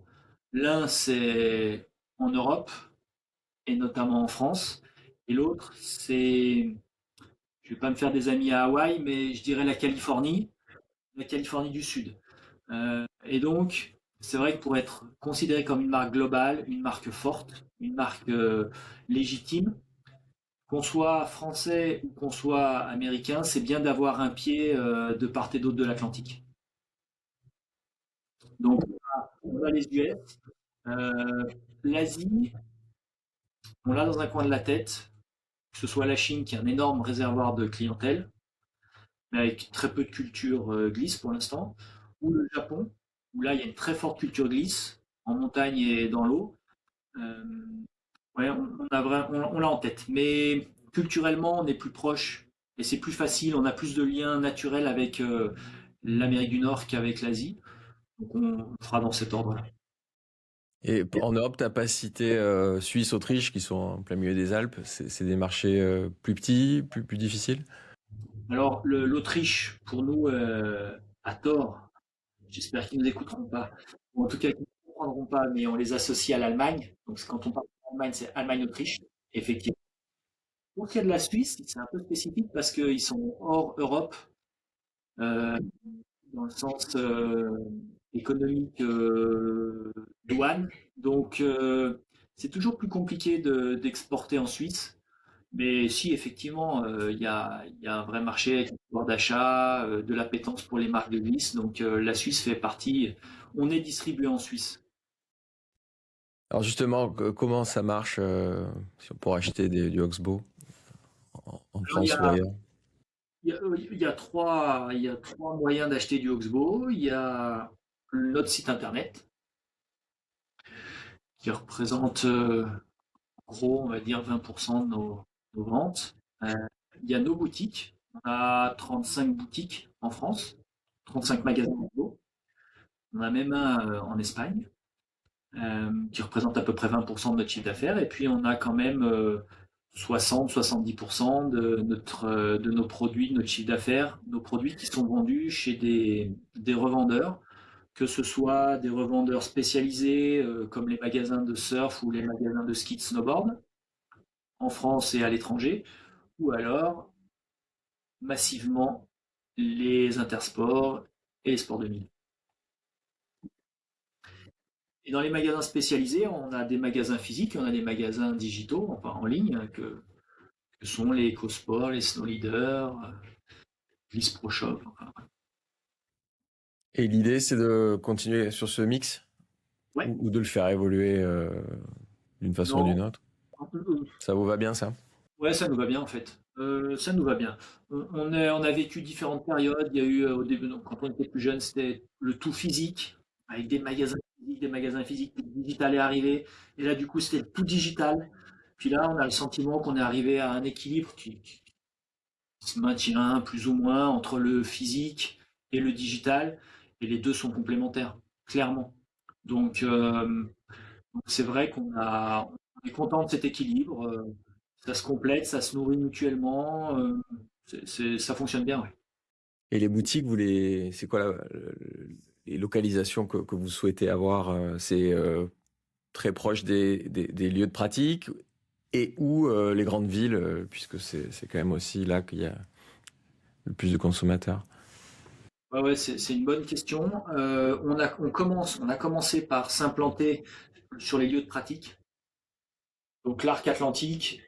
L'un, c'est en Europe, et notamment en France. Et l'autre, c'est, je ne vais pas me faire des amis à Hawaï, mais je dirais la Californie du Sud. Et donc, c'est vrai que pour être considéré comme une marque globale, une marque forte, une marque légitime, qu'on soit français ou qu'on soit américain, c'est bien d'avoir un pied de part et d'autre de l'Atlantique. Donc, on a les US. Euh, L'Asie, on l'a dans un coin de la tête, que ce soit la Chine qui est un énorme réservoir de clientèle, mais avec très peu de culture glisse pour l'instant, ou le Japon, où là il y a une très forte culture glisse, en montagne et dans l'eau. Euh, ouais, on l'a en tête. Mais culturellement, on est plus proche et c'est plus facile, on a plus de liens naturels avec l'Amérique du Nord qu'avec l'Asie. Donc on fera dans cet ordre-là. Et en Europe, t'as pas cité Suisse, Autriche, qui sont en plein milieu des Alpes. C'est des marchés plus petits, plus difficiles? Alors l'Autriche, pour nous, à tort, j'espère qu'ils ne nous écouteront pas, ou en tout cas qu'ils ne comprendront pas, mais on les associe à l'Allemagne. Donc quand on parle d'Allemagne, c'est Allemagne-Autriche, effectivement. Pour ce qui est de la Suisse, c'est un peu spécifique parce qu'ils sont hors Europe, euh, dans le sens économique douane. Donc c'est toujours plus compliqué d'exporter en Suisse. Mais si effectivement il y a un vrai marché avec le pouvoir d'achat, de l'appétence pour les marques de glisse. Donc la Suisse fait partie. On est distribué en Suisse. Alors justement, comment ça marche si on pourrait acheter du Oxbow en Alors, France ou ailleurs? il y a trois moyens d'acheter du Oxbow. Il y a notre site internet qui représente en gros, on va dire 20% de nos ventes. Euh, il y a nos boutiques. On a 35 boutiques en France, 35 magasins Oxbow. On en a même un en Espagne qui représente à peu près 20% de notre chiffre d'affaires. Et puis on a quand même 60-70% de nos produits, de notre chiffre d'affaires, nos produits qui sont vendus chez des revendeurs, que ce soit des revendeurs spécialisés comme les magasins de surf ou les magasins de ski de snowboard en France et à l'étranger, ou alors massivement les intersports et les sports de mille. Et dans les magasins spécialisés, on a des magasins physiques, on a des magasins digitaux, enfin en ligne, que sont les EcoSport, les Snow Leader, Bliss Pro Shop. Enfin, Et l'idée, c'est de continuer sur ce mix ouais, ou de le faire évoluer d'une façon ou non, d'une autre? Ça vous va bien, ça? ouais, ça nous va bien en fait. Ça nous va bien. On a vécu différentes périodes. Il y a eu au début, donc, quand on était plus jeune, c'était le tout physique, avec des magasins physiques, le digital est arrivé. Et là, du coup, c'était le tout digital. Puis là, on a le sentiment qu'on est arrivé à un équilibre qui se maintient plus ou moins entre le physique et le digital, et les deux sont complémentaires, clairement. Donc, c'est vrai on est content de cet équilibre. Ça se complète, ça se nourrit mutuellement. Ça fonctionne bien, ouais. Et les boutiques, c'est quoi les localisations que vous souhaitez avoir? C'est très proche des lieux de pratique et où les grandes villes, puisque c'est quand même aussi là qu'il y a le plus de consommateurs. Ouais, ouais, c'est une bonne question. On a commencé par s'implanter sur les lieux de pratique. Donc l'arc atlantique,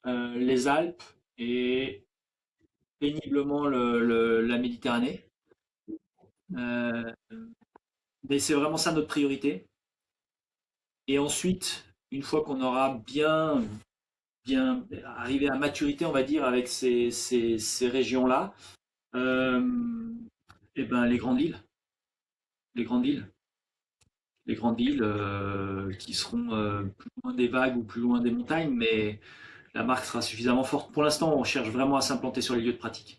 les Alpes et péniblement la Méditerranée. Euh, mais c'est vraiment ça notre priorité. Et ensuite, une fois qu'on aura bien arrivé à maturité, on va dire, avec ces régions-là, euh, et ben les grandes villes, les grandes villes, les grandes villes qui seront plus loin des vagues ou plus loin des montagnes, mais la marque sera suffisamment forte. Pour l'instant, on cherche vraiment à s'implanter sur les lieux de pratique.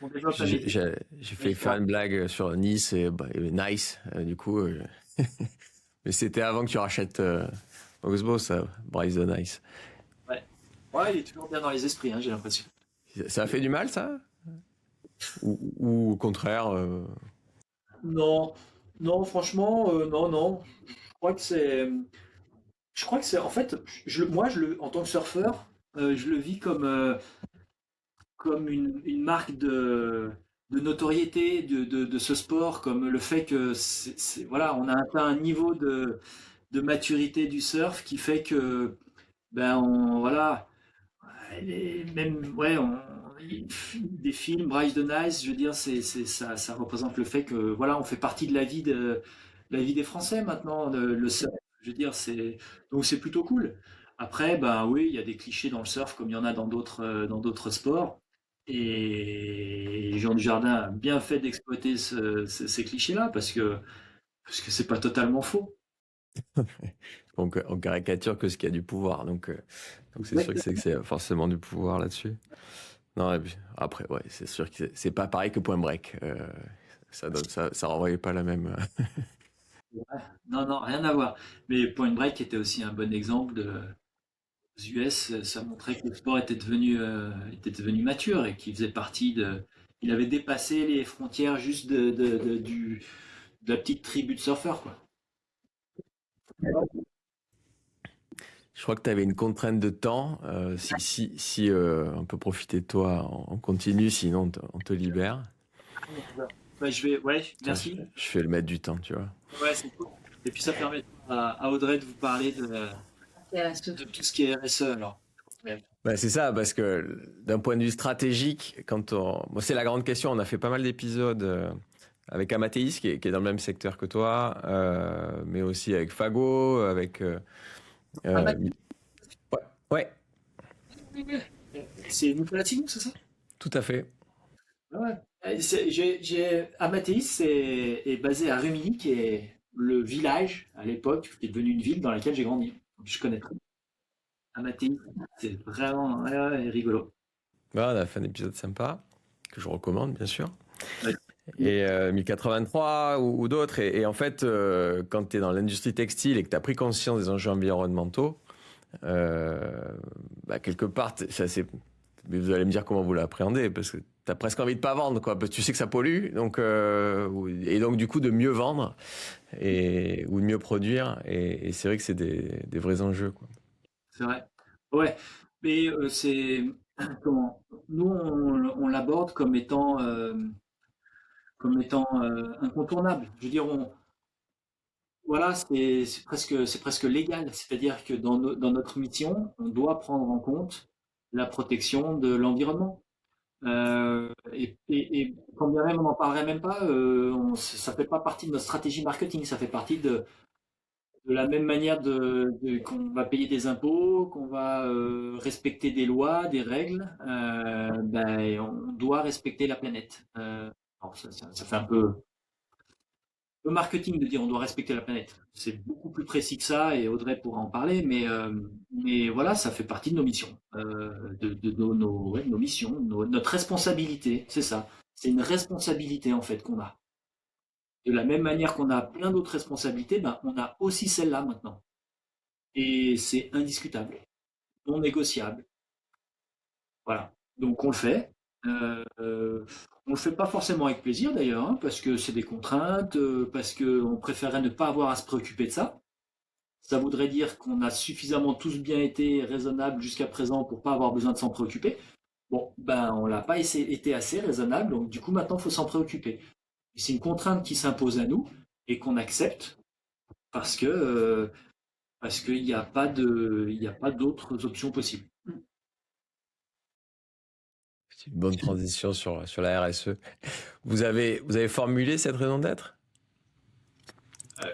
On développe la J'ai métier. j'ai- j'ai fait faire une blague sur Nice et Nice, du coup. Mais c'était avant que tu rachètes Oxbow, ça, Bryce the Nice. Ouais. Ouais, il est toujours bien dans les esprits, hein, j'ai l'impression. Ça a fait du mal, ça? Ou au contraire Non, non, franchement, non, non. Je crois que c'est, je crois que c'est, en fait, en tant que surfeur, je le vis comme une marque de notoriété de ce sport, comme le fait que voilà, on a atteint un niveau de maturité du surf qui fait que, ben, voilà, même, ouais, des films, Bryce the Nice, je veux dire, ça représente le fait que, voilà, on fait partie de la vie des Français maintenant, le surf. Je veux dire, donc c'est plutôt cool. Après, ben oui, il y a des clichés dans le surf comme il y en a dans d'autres sports. Et Jean Dujardin a bien fait d'exploiter ces clichés-là parce que c'est pas totalement faux. on caricature que ce qui a du pouvoir. Donc c'est sûr que Exactement. c'est forcément du pouvoir là-dessus. Non, et puis, après, ouais, c'est sûr que c'est pas pareil que Point Break. Ça renvoyait pas la même. Non, non, rien à voir. Mais Point Break était aussi un bon exemple aux US, ça montrait que le sport était devenu mature et qu'il faisait partie de. Il avait dépassé les frontières juste de la petite tribu de surfeurs, quoi. Je crois que tu avais une contrainte de temps. Si on peut profiter de toi, on continue, sinon on te libère. Ouais, ouais, Tiens, merci. je fais le maître du temps, tu vois. Ouais, c'est cool. Et puis ça permet à Audrey de vous parler RSE. de tout ce qui est RSE, alors. Ouais. Bah, c'est ça, parce que d'un point de vue stratégique, bon, c'est la grande question. On a fait pas mal d'épisodes avec Amatéis, qui est dans le même secteur que toi, mais aussi avec Fago, avec. Ah bah, Euh, ouais, ouais, C'est Nicolas Timon, c'est ça? tout à fait. Ouais. Amatéis est basé à Rumilly, qui est le village à l'époque, qui est devenu une ville dans laquelle j'ai grandi. Donc, je connais très bien Amatéis. C'est vraiment ouais, ouais, rigolo. Voilà, on a fait un épisode sympa, que je recommande, bien sûr. Ouais. Et 1083 ou d'autres. Et en fait, quand tu es dans l'industrie textile et que tu as pris conscience des enjeux environnementaux, euh, bah, quelque part, mais vous allez me dire comment vous l'appréhendez, parce que tu as presque envie de pas vendre, quoi, parce que tu sais que ça pollue, et donc du coup de mieux vendre ou de mieux produire. Et c'est vrai que c'est des vrais enjeux, quoi. C'est vrai. Ouais. Mais c'est comment? Nous, on l'aborde comme étant incontournable. Je veux dire, voilà, c'est presque légal. C'est-à-dire que dans notre mission, on doit prendre en compte la protection de l'environnement. Et quand bien même on n'en parlerait même pas, ça fait pas partie de notre stratégie marketing. Ça fait partie de la même manière qu'on va payer des impôts, qu'on va respecter des lois, des règles. Ben, on doit respecter la planète. Alors ça fait un peu le marketing de dire on doit respecter la planète. C'est beaucoup plus précis que ça et Audrey pourra en parler, mais voilà, ça fait partie de nos missions, de nos missions, notre responsabilité, c'est ça. C'est une responsabilité en fait qu'on a. De la même manière qu'on a plein d'autres responsabilités, ben, on a aussi celle-là maintenant. Et c'est indiscutable, non négociable. Voilà. Donc on le fait. On le fait pas forcément avec plaisir d'ailleurs, hein, parce que c'est des contraintes, parce qu'on préférerait ne pas avoir à se préoccuper de ça. Ça voudrait dire qu'on a suffisamment tous bien été raisonnables jusqu'à présent pour pas avoir besoin de s'en préoccuper. Bon, ben on n'a pas été assez raisonnable, donc du coup maintenant il faut s'en préoccuper. C'est une contrainte qui s'impose à nous et qu'on accepte parce que parce qu'il n'y a pas d'autres options possibles. C'est une bonne transition sur la RSE. Vous avez formulé cette raison d'être?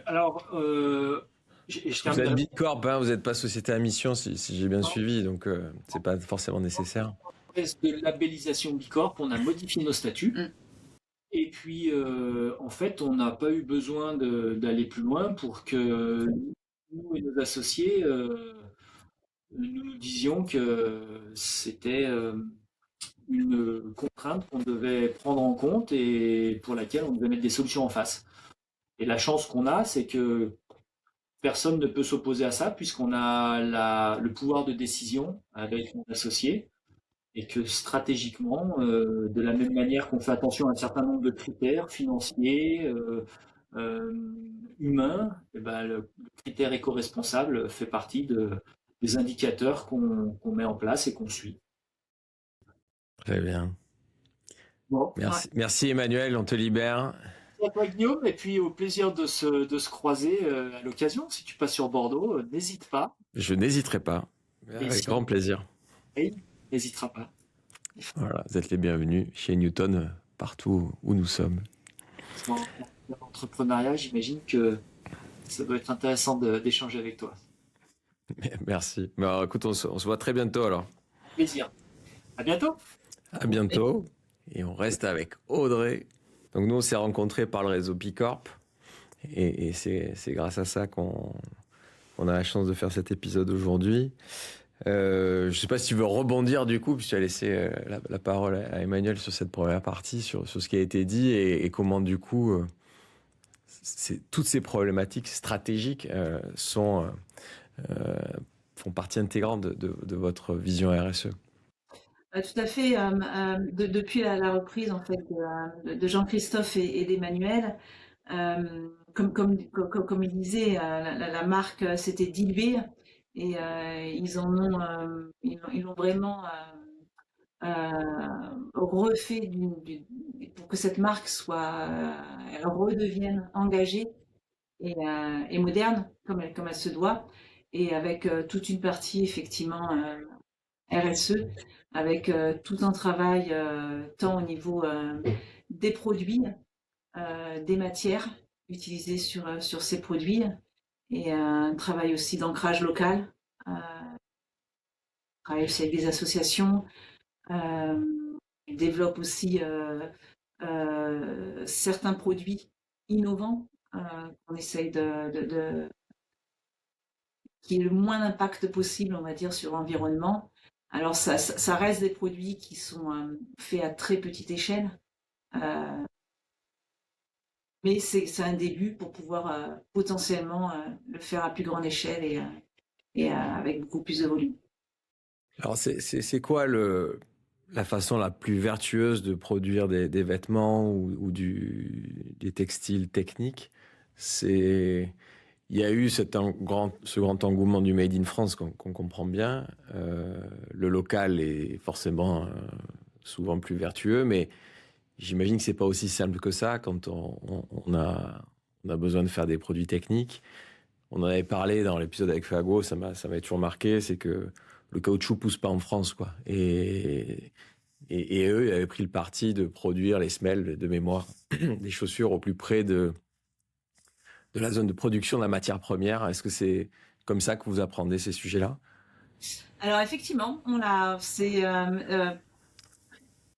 Alors, je Vous êtes terminerai. Bicorp, hein, vous n'êtes pas société à mission, si j'ai bien suivi, donc c'est pas forcément nécessaire. De labellisation Bicorp, on a modifié nos statuts. Et puis, en fait, on n'a pas eu besoin d'aller plus loin pour que nous et nos associés, nous disions que c'était une contrainte qu'on devait prendre en compte et pour laquelle on devait mettre des solutions en face. Et la chance qu'on a, c'est que personne ne peut s'opposer à ça puisqu'on a le pouvoir de décision avec mon associé et que stratégiquement, de la même manière qu'on fait attention à un certain nombre de critères financiers, humains, et ben, le critère éco-responsable fait partie des indicateurs qu'on met en place et qu'on suit. Très bien. Bon, Merci Emmanuel, on te libère. à toi Guillaume, et puis au plaisir de se croiser à l'occasion. Si tu passes sur Bordeaux, n'hésite pas. Je n'hésiterai pas. Avec grand plaisir. Oui, n'hésitera pas. Voilà, vous êtes les bienvenus chez Newton, partout où nous sommes. Dans l'entrepreneuriat, j'imagine que ça doit être intéressant d'échanger avec toi. Merci. Alors, écoute, on se voit très bientôt alors. Plaisir. À bientôt. À bientôt. Et on reste avec Audrey. Donc nous, on s'est rencontrés par le réseau Bicorp. Et c'est grâce à ça qu'on a la chance de faire cet épisode aujourd'hui. Je ne sais pas si tu veux rebondir du coup, puis tu as laissé la parole à Emmanuel sur cette première partie, sur ce qui a été dit et comment du coup toutes ces problématiques stratégiques font partie intégrante de votre vision RSE. Tout à fait. Depuis la reprise en fait de Jean-Christophe et d'Emmanuel, comme il disait, la marque s'était diluée et ils l'ont vraiment refait pour que cette marque elle redevienne engagée et moderne comme elle se doit, et avec toute une partie effectivement RSE, avec tout un travail tant au niveau des produits, des matières utilisées sur ces produits, et un travail aussi d'ancrage local, travail aussi avec des associations, développe aussi certains produits innovants qu'on essaye qui ait le moins d'impact possible, on va dire, sur l'environnement. Alors, ça reste des produits qui sont faits à très petite échelle, mais c'est un début pour pouvoir potentiellement le faire à plus grande échelle et avec beaucoup plus de volume. Alors, c'est quoi la façon la plus vertueuse de produire des vêtements ou des textiles techniques? Il y a eu ce grand engouement du Made in France qu'on comprend bien. Le local est forcément souvent plus vertueux, mais j'imagine que c'est pas aussi simple que ça quand on a besoin de faire des produits techniques. On en avait parlé dans l'épisode avec Fago, ça m'a toujours marqué, c'est que le caoutchouc pousse pas en France, quoi. Et eux, ils avaient pris le parti de produire les semelles de mémoire des chaussures au plus près de la zone de production de la matière première. Est-ce que c'est comme ça que vous apprenez ces sujets-là? Alors effectivement,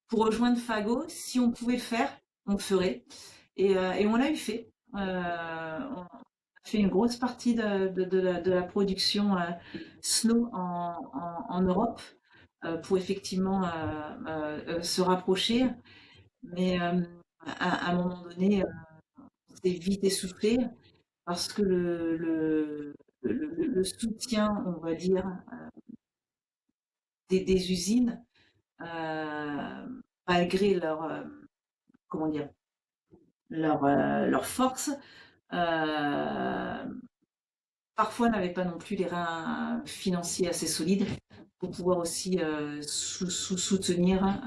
pour rejoindre Fago, si on pouvait le faire, on le ferait. Et on l'a eu fait. on a fait une grosse partie de la production Snow en Europe pour effectivement se rapprocher. Mais à un moment donné, on s'est vite essoufflé parce que le soutien, on va dire, des usines, malgré comment dire, leur force, euh, parfois n'avaient pas non plus les reins financiers assez solides pour pouvoir aussi soutenir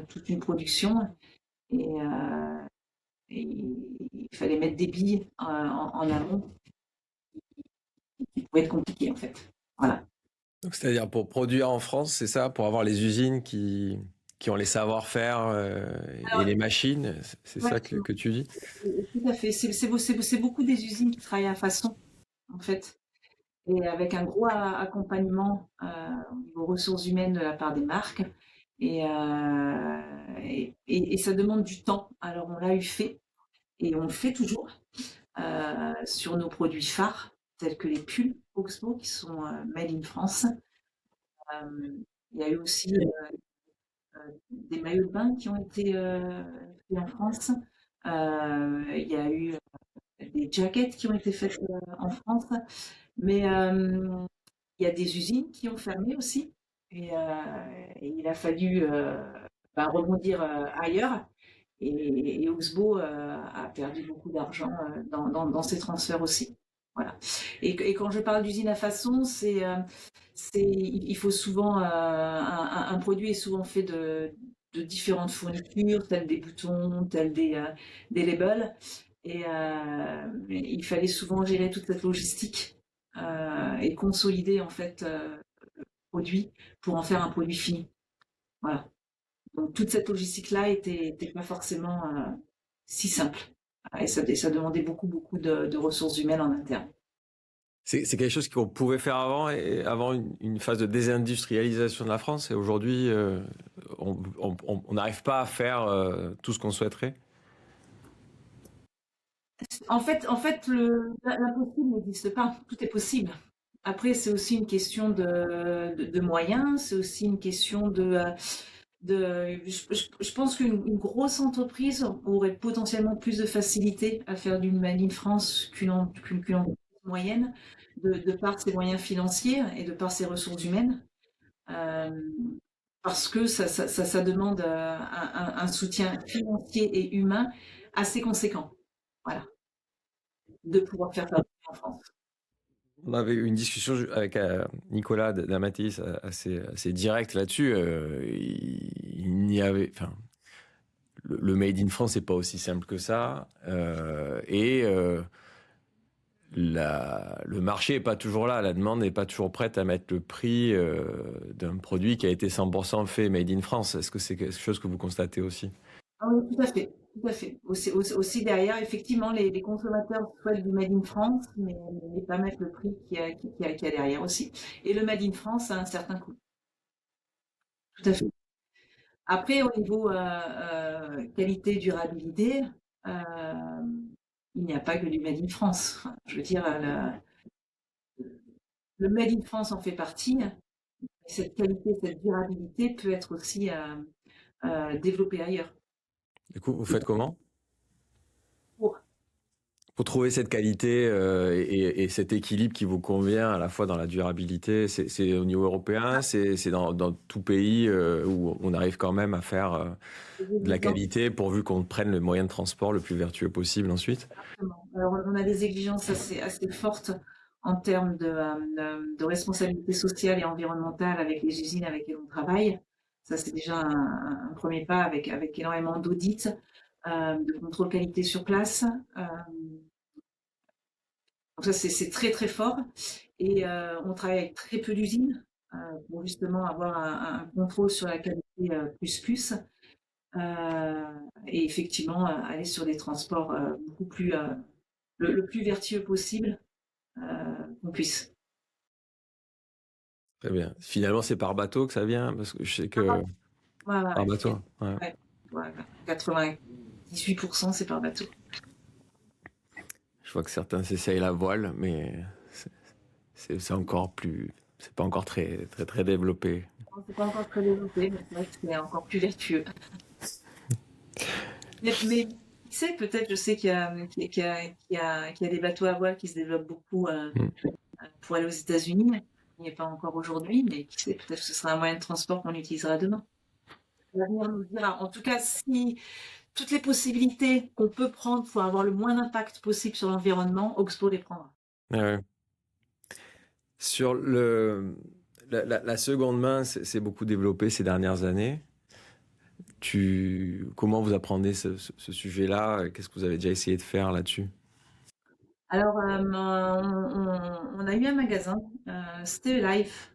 toute une production. Et il fallait mettre des billes en amont, qui pouvait être compliqué en fait. Voilà. Donc, c'est-à-dire pour produire en France, c'est ça, pour avoir les usines qui ont les savoir-faire et Alors, les machines, c'est ouais, ça que tu dis? tout à fait. C'est beaucoup des usines qui travaillent à façon, en fait, et avec un gros accompagnement au niveau ressources humaines de la part des marques. Et ça demande du temps. Alors, on l'a eu fait, et on le fait toujours sur nos produits phares, tels que les pulls Oxbow, qui sont made in France. Il y a eu aussi des maillots de bain qui ont été faits en France. Il y a eu des jackets qui ont été faites en France. Mais il y a des usines qui ont fermé aussi. Et il a fallu rebondir ailleurs. Et Oxbow a perdu beaucoup d'argent dans ces transferts aussi. Voilà. Et quand je parle d'usine à façon, il faut souvent un produit est souvent fait de différentes fournitures, telles des boutons, telles des labels. Il fallait souvent gérer toute cette logistique et consolider en fait le produit pour en faire un produit fini. Voilà. Donc toute cette logistique-là était pas forcément si simple. Et ça demandait beaucoup de ressources humaines en interne. C'est quelque chose qu'on pouvait faire avant une phase de désindustrialisation de la France, et aujourd'hui, on n'arrive pas à faire tout ce qu'on souhaiterait. En fait, l'impossible n'existe pas. Tout est possible. Après, c'est aussi une question de moyens, c'est aussi une question je pense qu'une grosse entreprise aurait potentiellement plus de facilité à faire d'une Made in France qu'une entreprise moyenne, de par ses moyens financiers et de par ses ressources humaines, euh, parce que ça demande un soutien financier et humain assez conséquent. Voilà, de pouvoir faire ça en France. On avait eu une discussion avec Nicolas Damatis assez directe là-dessus. Il n'y avait, enfin, le Made in France, c'est pas aussi simple que ça. Le marché est pas toujours là. La demande n'est pas toujours prête à mettre le prix d'un produit qui a été 100% fait Made in France. Est-ce que c'est quelque chose que vous constatez aussi? Ah oui, tout à fait. Tout à fait. Aussi derrière, effectivement, les consommateurs souhaitent du Made in France, mais pas mettre le prix qu'il y a derrière aussi. Et le Made in France a un certain coût. Tout à fait. Après, au niveau qualité, durabilité, euh, il n'y a pas que du Made in France. Enfin, je veux dire, le Made in France en fait partie. Cette qualité, cette durabilité peut être aussi développée ailleurs. Du coup, vous faites comment Pour pour trouver cette qualité et cet équilibre qui vous convient à la fois dans la durabilité? C'est au niveau européen, c'est dans tout pays où on arrive quand même à faire de la qualité pourvu qu'on prenne le moyen de transport le plus vertueux possible ensuite? Alors, on a des exigences assez fortes en termes de responsabilité sociale et environnementale avec les usines avec lesquelles on travaille. Ça, c'est déjà un premier pas avec énormément d'audits, de contrôle qualité sur place. Donc ça, c'est très très fort. Et on travaille avec très peu d'usines pour justement avoir un contrôle sur la qualité plus. Et effectivement, aller sur des transports beaucoup plus le plus vertueux possible qu'on puisse. Très bien. Finalement, c'est par bateau que ça vient, parce que je sais que par Ouais, bateau. Ouais. ouais, ouais, 98% c'est par bateau. vois que certains s'essayent la voile, mais c'est encore plus, c'est pas encore très, très, très développé. C'est pas encore très développé, mais c'est vrai que c'est encore plus vertueux. Mais qui sait, peut-être, je sais qu'il y a des bateaux à voile qui se développent beaucoup Mm. pour aller aux États-Unis. Il n'y est pas encore aujourd'hui, mais qui sait, peut-être que ce sera un moyen de transport qu'on utilisera demain. L'avenir nous le dira. En tout cas, si toutes les possibilités qu'on peut prendre pour avoir le moins d'impact possible sur l'environnement, Oxbow les prendra. Ah ouais. Sur la seconde main, c'est beaucoup développé ces dernières années. Comment vous apprenez ce sujet-là? Qu'est-ce que vous avez déjà essayé de faire là-dessus? Alors, on a eu un magasin, Stay Life,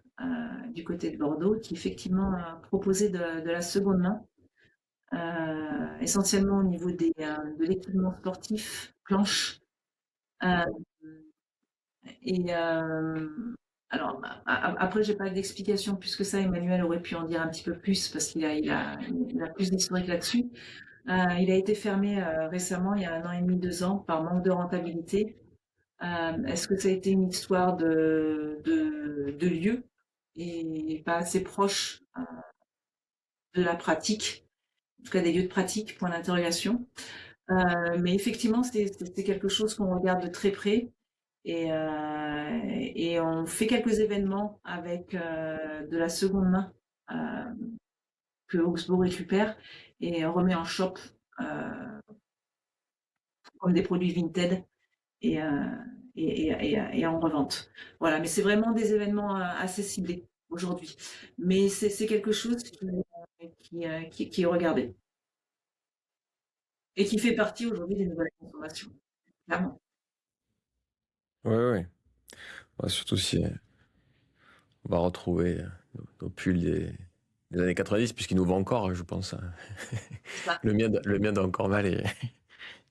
du côté de Bordeaux, qui effectivement proposait de la seconde main, essentiellement au niveau de l'équipement sportif, planche. Euh, et alors, après, j'ai pas d'explication plus que ça. Emmanuel aurait pu en dire un petit peu plus parce qu'il a plus d'historique là-dessus. Il a été fermé récemment, il y a 1 an et demi, 2 ans, par manque de rentabilité. Est-ce que ça a été une histoire de lieu et pas assez proche de la pratique, en tout cas des lieux de pratique, point d'interrogation. Mais effectivement, c'est quelque chose qu'on regarde de très près et on fait quelques événements avec de la seconde main que Oxbow récupère et remet en shop comme des produits vintage et, et en revente. Voilà, mais c'est vraiment des événements assez ciblés aujourd'hui. Mais c'est quelque chose qui est regardé et qui fait partie aujourd'hui des nouvelles consommations, clairement. Ouais, ouais. Ouais, surtout si on va retrouver nos pulls des années 90, puisqu'il nous vend encore, je pense. Ça, Le mien doit encore mal et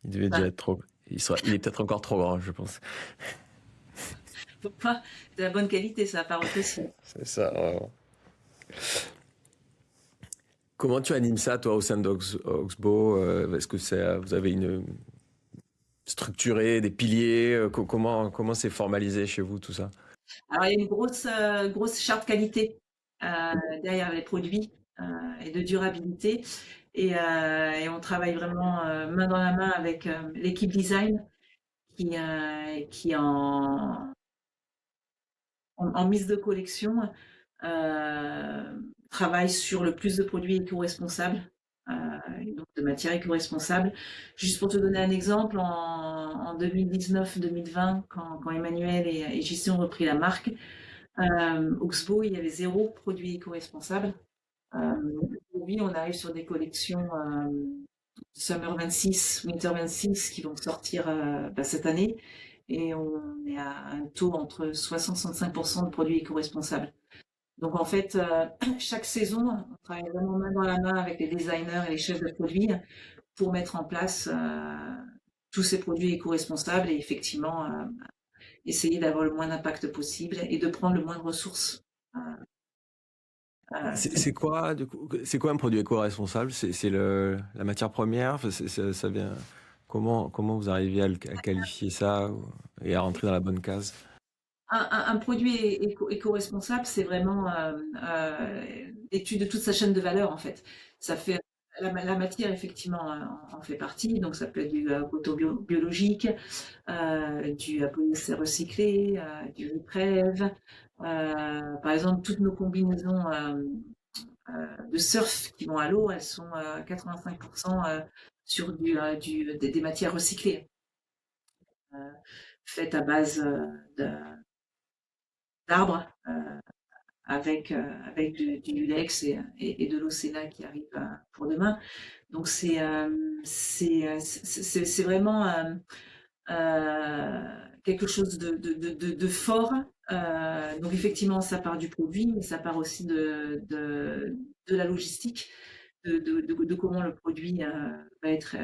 il devait déjà ça. être trop. Il est peut-être encore trop grand, je pense. Faut pas de la bonne qualité, ça, pas rétrécir. C'est ça, vraiment. Comment tu animes ça, toi, au sein d'Oxbow? Est-ce que vous avez une structuré, des piliers? Comment c'est formalisé chez vous, tout ça? Alors, il y a une grosse charte qualité derrière les produits et de durabilité. Et on travaille vraiment main dans la main avec l'équipe design qui en mise de collection travaille sur le plus de produits éco-responsables, et donc de matières éco-responsables. Juste pour te donner un exemple, en 2019-2020, quand Emmanuel et JC ont repris la marque, Oxbow, il y avait 0 produit éco-responsable. Aujourd'hui, on arrive sur des collections Summer 26, Winter 26 qui vont sortir cette année. Et on est à un taux entre 60 et 65% de produits éco-responsables. Donc en fait, chaque saison, on travaille vraiment main dans la main avec les designers et les chefs de produits pour mettre en place tous ces produits éco-responsables et effectivement essayer d'avoir le moins d'impact possible et de prendre le moins de ressources. Euh, C'est quoi, du coup, c'est quoi un produit éco-responsable? C'est la matière première? Enfin, ça vient, comment vous arrivez à qualifier ça et à rentrer dans la bonne case? un produit éco-responsable, c'est vraiment l'étude de toute sa chaîne de valeur en fait. Ça fait la matière effectivement en fait partie, donc ça peut être du coton biologique, du polyester recyclé, du reprève. Par exemple, toutes nos combinaisons de surf qui vont à l'eau, elles sont 85% sur des matières recyclées, euh, faites à base d'arbres avec du Ulex et de l'Océna qui arrive pour demain. Donc c'est vraiment quelque chose de fort. Donc effectivement, ça part du produit, mais ça part aussi de la logistique, de comment le produit va être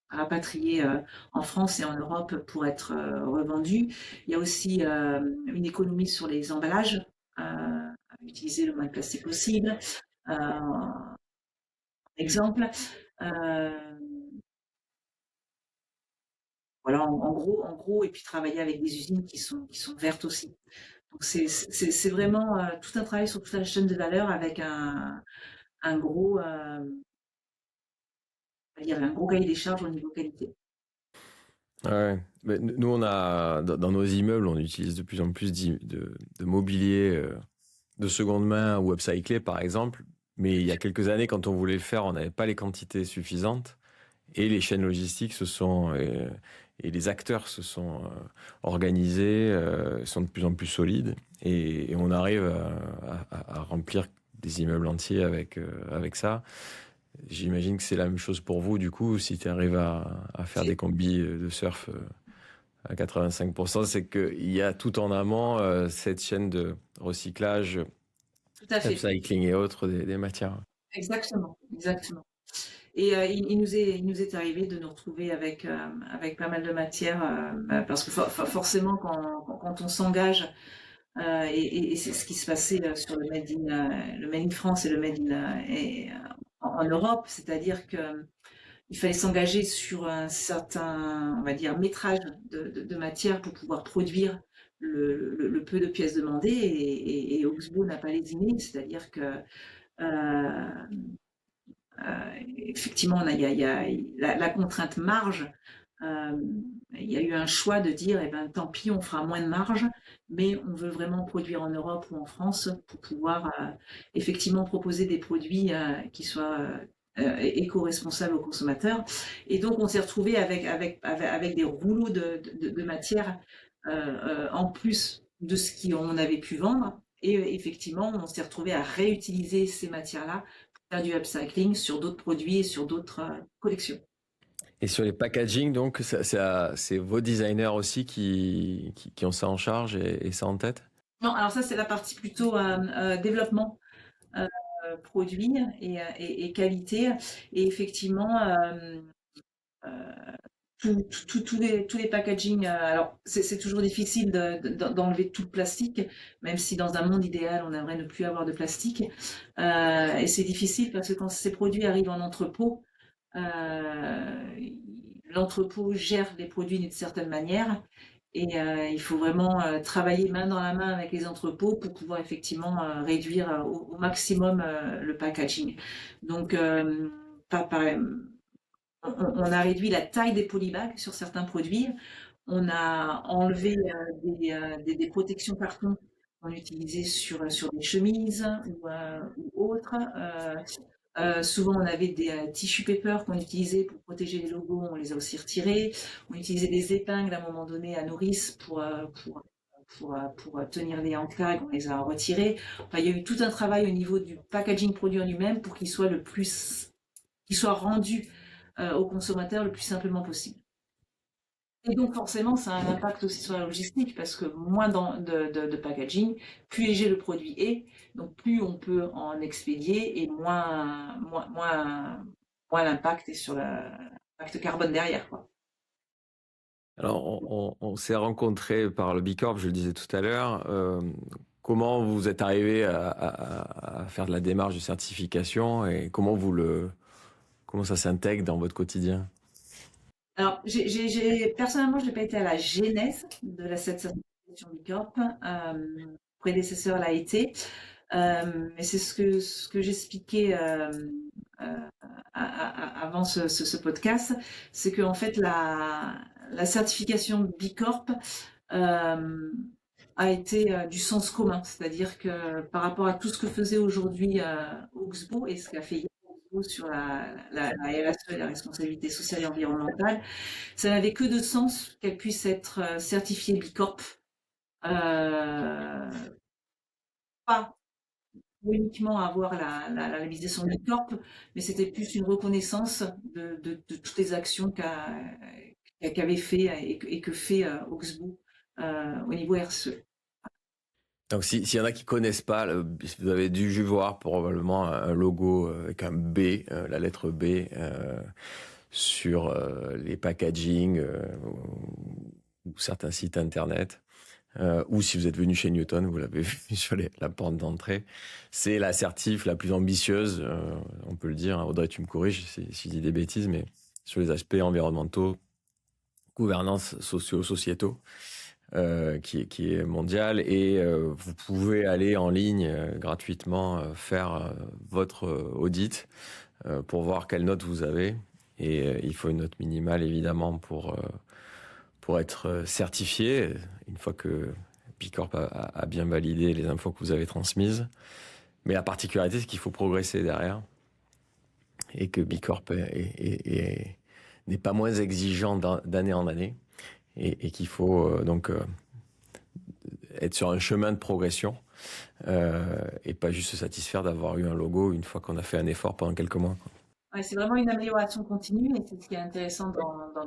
rapatrié en France et en Europe pour être revendu. Il y a aussi une économie sur les emballages, utiliser le moins de plastique possible. Exemple. Euh, voilà, en gros, et puis travailler avec des usines qui sont vertes aussi. Donc c'est vraiment tout un travail sur toute la chaîne de valeur avec un gros, on va dire un gros cahier des charges au niveau qualité. Ouais. Mais nous, on a dans nos immeubles, on utilise de plus en plus de mobilier de seconde main ou upcyclé, par exemple. Mais il y a quelques années, quand on voulait le faire, on n'avait pas les quantités suffisantes et les chaînes logistiques et les acteurs se sont organisés, sont de plus en plus solides et on arrive à remplir des immeubles entiers avec ça. J'imagine que c'est la même chose pour vous, du coup, si tu arrives à faire des combis de surf à 85%, c'est qu'il y a tout en amont cette chaîne de recyclage, Tout à fait. upcycling et autres des matières. Exactement, exactement. Et il nous est arrivé de nous retrouver avec pas mal de matière, parce que forcément, quand on s'engage, et c'est ce qui se passait sur le Made in France et le Made in en Europe, c'est-à-dire que il fallait s'engager sur un certain, on va dire, métrage de matière pour pouvoir produire le peu de pièces demandées, et Oxbow n'a pas lésiné, c'est-à-dire que euh, effectivement, il y a la contrainte marge. euh, il y a eu un choix de dire, eh ben, tant pis, on fera moins de marge, mais on veut vraiment produire en Europe ou en France pour pouvoir effectivement proposer des produits qui soient éco-responsables aux consommateurs. Et donc, on s'est retrouvé avec des rouleaux de matière en plus de ce qu'on avait pu vendre. Et effectivement, on s'est retrouvé à réutiliser ces matières-là faire du upcycling sur d'autres produits et sur d'autres collections. Et sur les packaging, donc, c'est vos designers aussi qui ont ça en charge et ça en tête? Non, alors ça, c'est la partie plutôt développement euh, produit et qualité. Et effectivement, euh, tous les packaging, alors c'est toujours difficile d'enlever tout le plastique, même si dans un monde idéal, on aimerait ne plus avoir de plastique. Et c'est difficile parce que quand ces produits arrivent en entrepôt, l'entrepôt gère les produits d'une certaine manière et il faut vraiment travailler main dans la main avec les entrepôts pour pouvoir effectivement réduire au maximum le packaging. Donc, on a réduit la taille des polybags sur certains produits. On a enlevé des protections carton qu'on utilisait sur des chemises ou autres. Souvent, on avait des tissue paper qu'on utilisait pour protéger les logos, on les a aussi retirés. On utilisait des épingles à un moment donné à nourrice pour tenir les enclaves, on les a retirés. Enfin, il y a eu tout un travail au niveau du packaging produit en lui-même pour qu'il soit qu'il soit rendu au consommateur le plus simplement possible. Et donc forcément, ça a un impact aussi sur la logistique parce que moins de packaging, plus léger le produit est, donc plus on peut en expédier et moins l'impact est sur l'impact carbone derrière, quoi. Alors, on s'est rencontrés par le B Corp, je le disais tout à l'heure. Comment vous êtes arrivé à faire de la démarche de certification et comment ça s'intègre dans votre quotidien? Alors, personnellement, je n'ai pas été à la genèse de cette certification B Corp. Prédécesseur l'a été. Mais c'est ce que j'expliquais avant ce podcast, c'est qu'en fait la certification B Corp a été du sens commun, c'est-à-dire que par rapport à tout ce que faisait aujourd'hui Oxbow et ce qu'a fait Oxbow sur la RSE et la responsabilité sociale et environnementale, ça n'avait que de sens qu'elle puisse être certifiée B Corp. Pas uniquement avoir la réalisation du corps, mais c'était plus une reconnaissance de toutes les actions qu'avait fait et que fait Oxbow au niveau RSE. Donc, s'il y en a qui connaissent pas, vous avez dû voir probablement un logo avec un B, la lettre B, sur les packaging ou certains sites internet. Ou si vous êtes venu chez Newton, vous l'avez vu sur la porte d'entrée. C'est la certif la plus ambitieuse, on peut le dire. Audrey, tu me corriges si je dis des bêtises, mais sur les aspects environnementaux, gouvernance socio-sociétaux qui est mondial et vous pouvez aller en ligne gratuitement faire votre audit pour voir quelle note vous avez et il faut une note minimale évidemment pour être certifié une fois que Bicorp a bien validé les infos que vous avez transmises. Mais la particularité, c'est qu'il faut progresser derrière et que Bicorp n'est pas moins exigeant d'année en année et qu'il faut donc être sur un chemin de progression et pas juste se satisfaire d'avoir eu un logo une fois qu'on a fait un effort pendant quelques mois. Ouais, c'est vraiment une amélioration continue et c'est ce qui est intéressant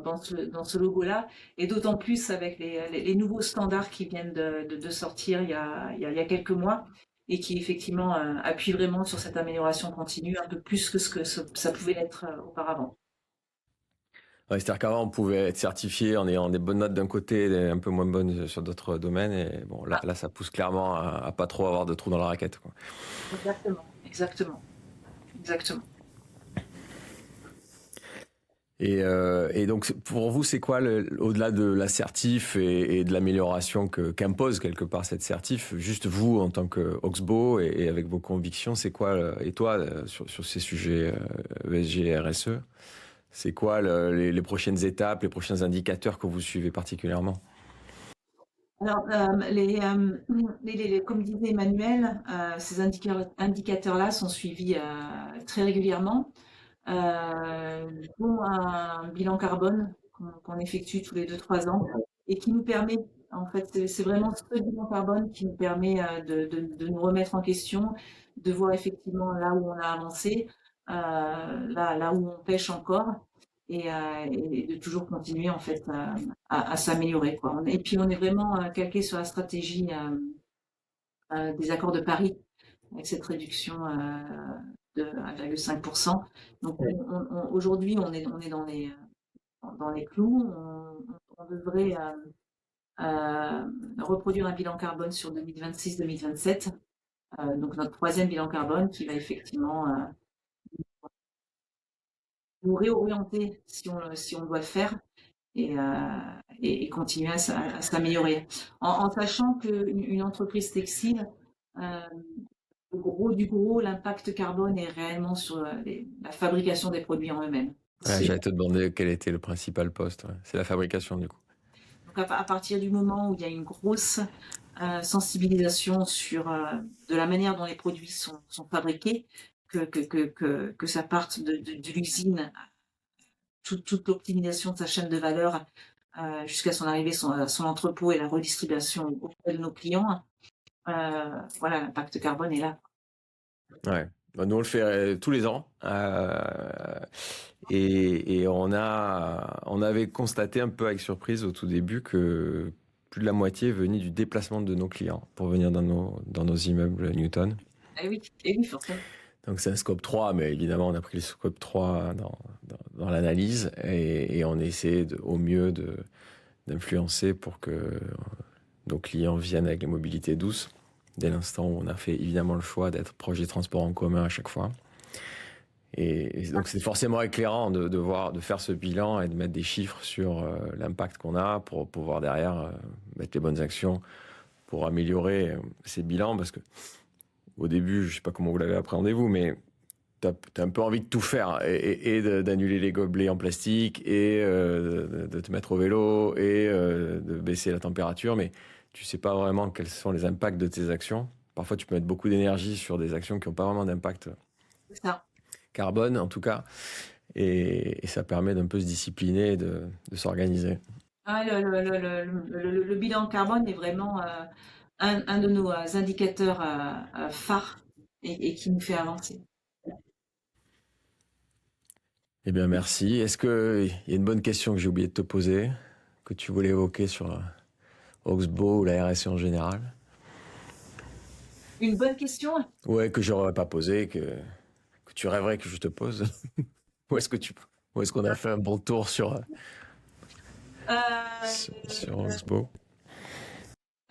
dans ce logo-là. Et d'autant plus avec les nouveaux standards qui viennent de sortir il y a quelques mois et qui effectivement appuient vraiment sur cette amélioration continue un peu plus que ce que ça pouvait l'être auparavant. Ouais, c'est-à-dire qu'avant, on pouvait être certifié en ayant des bonnes notes d'un côté et un peu moins bonnes sur d'autres domaines. Et bon, là, ça pousse clairement à pas trop avoir de trous dans la raquette, quoi. Exactement. Et donc, pour vous, c'est quoi, au-delà de l'assertif et de l'amélioration qu'impose quelque part cette certif, juste vous, en tant que Oxbow et avec vos convictions, c'est quoi, et toi, sur ces sujets ESG et RSE, c'est quoi les prochaines étapes, les prochains indicateurs que vous suivez particulièrement? Alors, comme disait Emmanuel, ces indicateurs-là sont suivis très régulièrement. Dont un bilan carbone qu'on effectue tous les 2-3 ans et qui nous permet, en fait, c'est vraiment ce bilan carbone qui nous permet de nous remettre en question, de voir effectivement là où on a avancé, là où on pêche encore et de toujours continuer en fait à s'améliorer, quoi. Et puis on est vraiment calqué sur la stratégie des accords de Paris avec cette réduction de 1,5%. Donc aujourd'hui, on est dans les clous. On devrait reproduire un bilan carbone sur 2026-2027. Donc notre troisième bilan carbone qui va effectivement nous réorienter si on doit le faire et continuer à s'améliorer. En sachant qu'une entreprise textile, le gros du gros, l'impact carbone est réellement sur la fabrication des produits en eux-mêmes. Ouais, j'allais te demander quel était le principal poste. Ouais. C'est la fabrication, du coup. Donc à partir du moment où il y a une grosse sensibilisation sur de la manière dont les produits sont fabriqués, que ça parte de l'usine, toute l'optimisation de sa chaîne de valeur jusqu'à son arrivée à son entrepôt et la redistribution auprès de nos clients, voilà, l'impact carbone est là. Ouais. Nous, on le fait tous les ans. Et on avait constaté un peu avec surprise au tout début que plus de la moitié venait du déplacement de nos clients pour venir dans nos immeubles Newton. Et oui, forcément. Donc c'est un scope 3, mais évidemment on a pris le scope 3 dans l'analyse et on essaie au mieux d'influencer pour que nos clients viennent avec les mobilités douces. Dès l'instant où on a fait évidemment le choix d'être proche des transports en commun à chaque fois. Et donc c'est forcément éclairant de faire ce bilan et de mettre des chiffres sur l'impact qu'on a pour pouvoir derrière mettre les bonnes actions pour améliorer ces bilans. Parce que au début, je ne sais pas comment vous l'avez appréhendé vous, mais tu as un peu envie de tout faire et d'annuler les gobelets en plastique et de te mettre au vélo et de baisser la température, mais tu ne sais pas vraiment quels sont les impacts de tes actions. Parfois, tu peux mettre beaucoup d'énergie sur des actions qui n'ont pas vraiment d'impact carbone, en tout cas, et ça permet d'un peu se discipliner et de s'organiser. Ah, le bilan carbone est vraiment un de nos indicateurs phares et qui nous fait avancer. Eh bien, merci. Est-ce qu'il y a une bonne question que j'ai oublié de te poser, que tu voulais évoquer sur Oxbow ou la RSE en général? Une bonne question? Ouais, que j'aurais pas posé, que tu rêverais que je te pose. Ou est-ce qu'on a fait un bon tour sur Oxbow?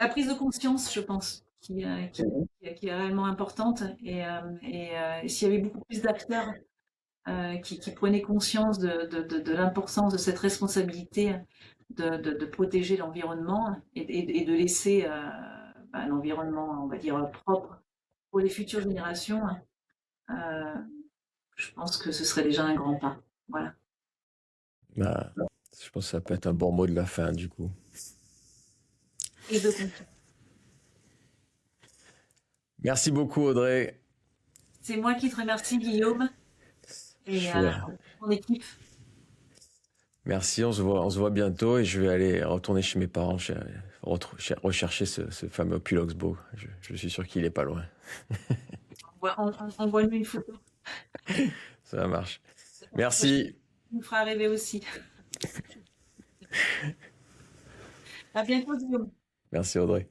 La prise de conscience, je pense, qui est réellement importante. Et s'il y avait beaucoup plus d'acteurs qui prenaient conscience de l'importance de cette responsabilité de protéger l'environnement et de laisser l'environnement, on va dire, propre pour les futures générations. Euh, je pense que ce serait déjà un grand pas. Voilà. Bah, je pense que ça peut être un bon mot de la fin, du coup. Et de conclure. Merci beaucoup, Audrey. C'est moi qui te remercie, Guillaume, et ton équipe. Merci, on se voit bientôt et je vais aller retourner chez mes parents, rechercher ce fameux pull Oxbow. Je suis sûr qu'il est pas loin. Envoie-nous une photo. Ça marche. Merci. Tu nous feras rêver aussi. À bientôt, Guillaume. Merci, Audrey.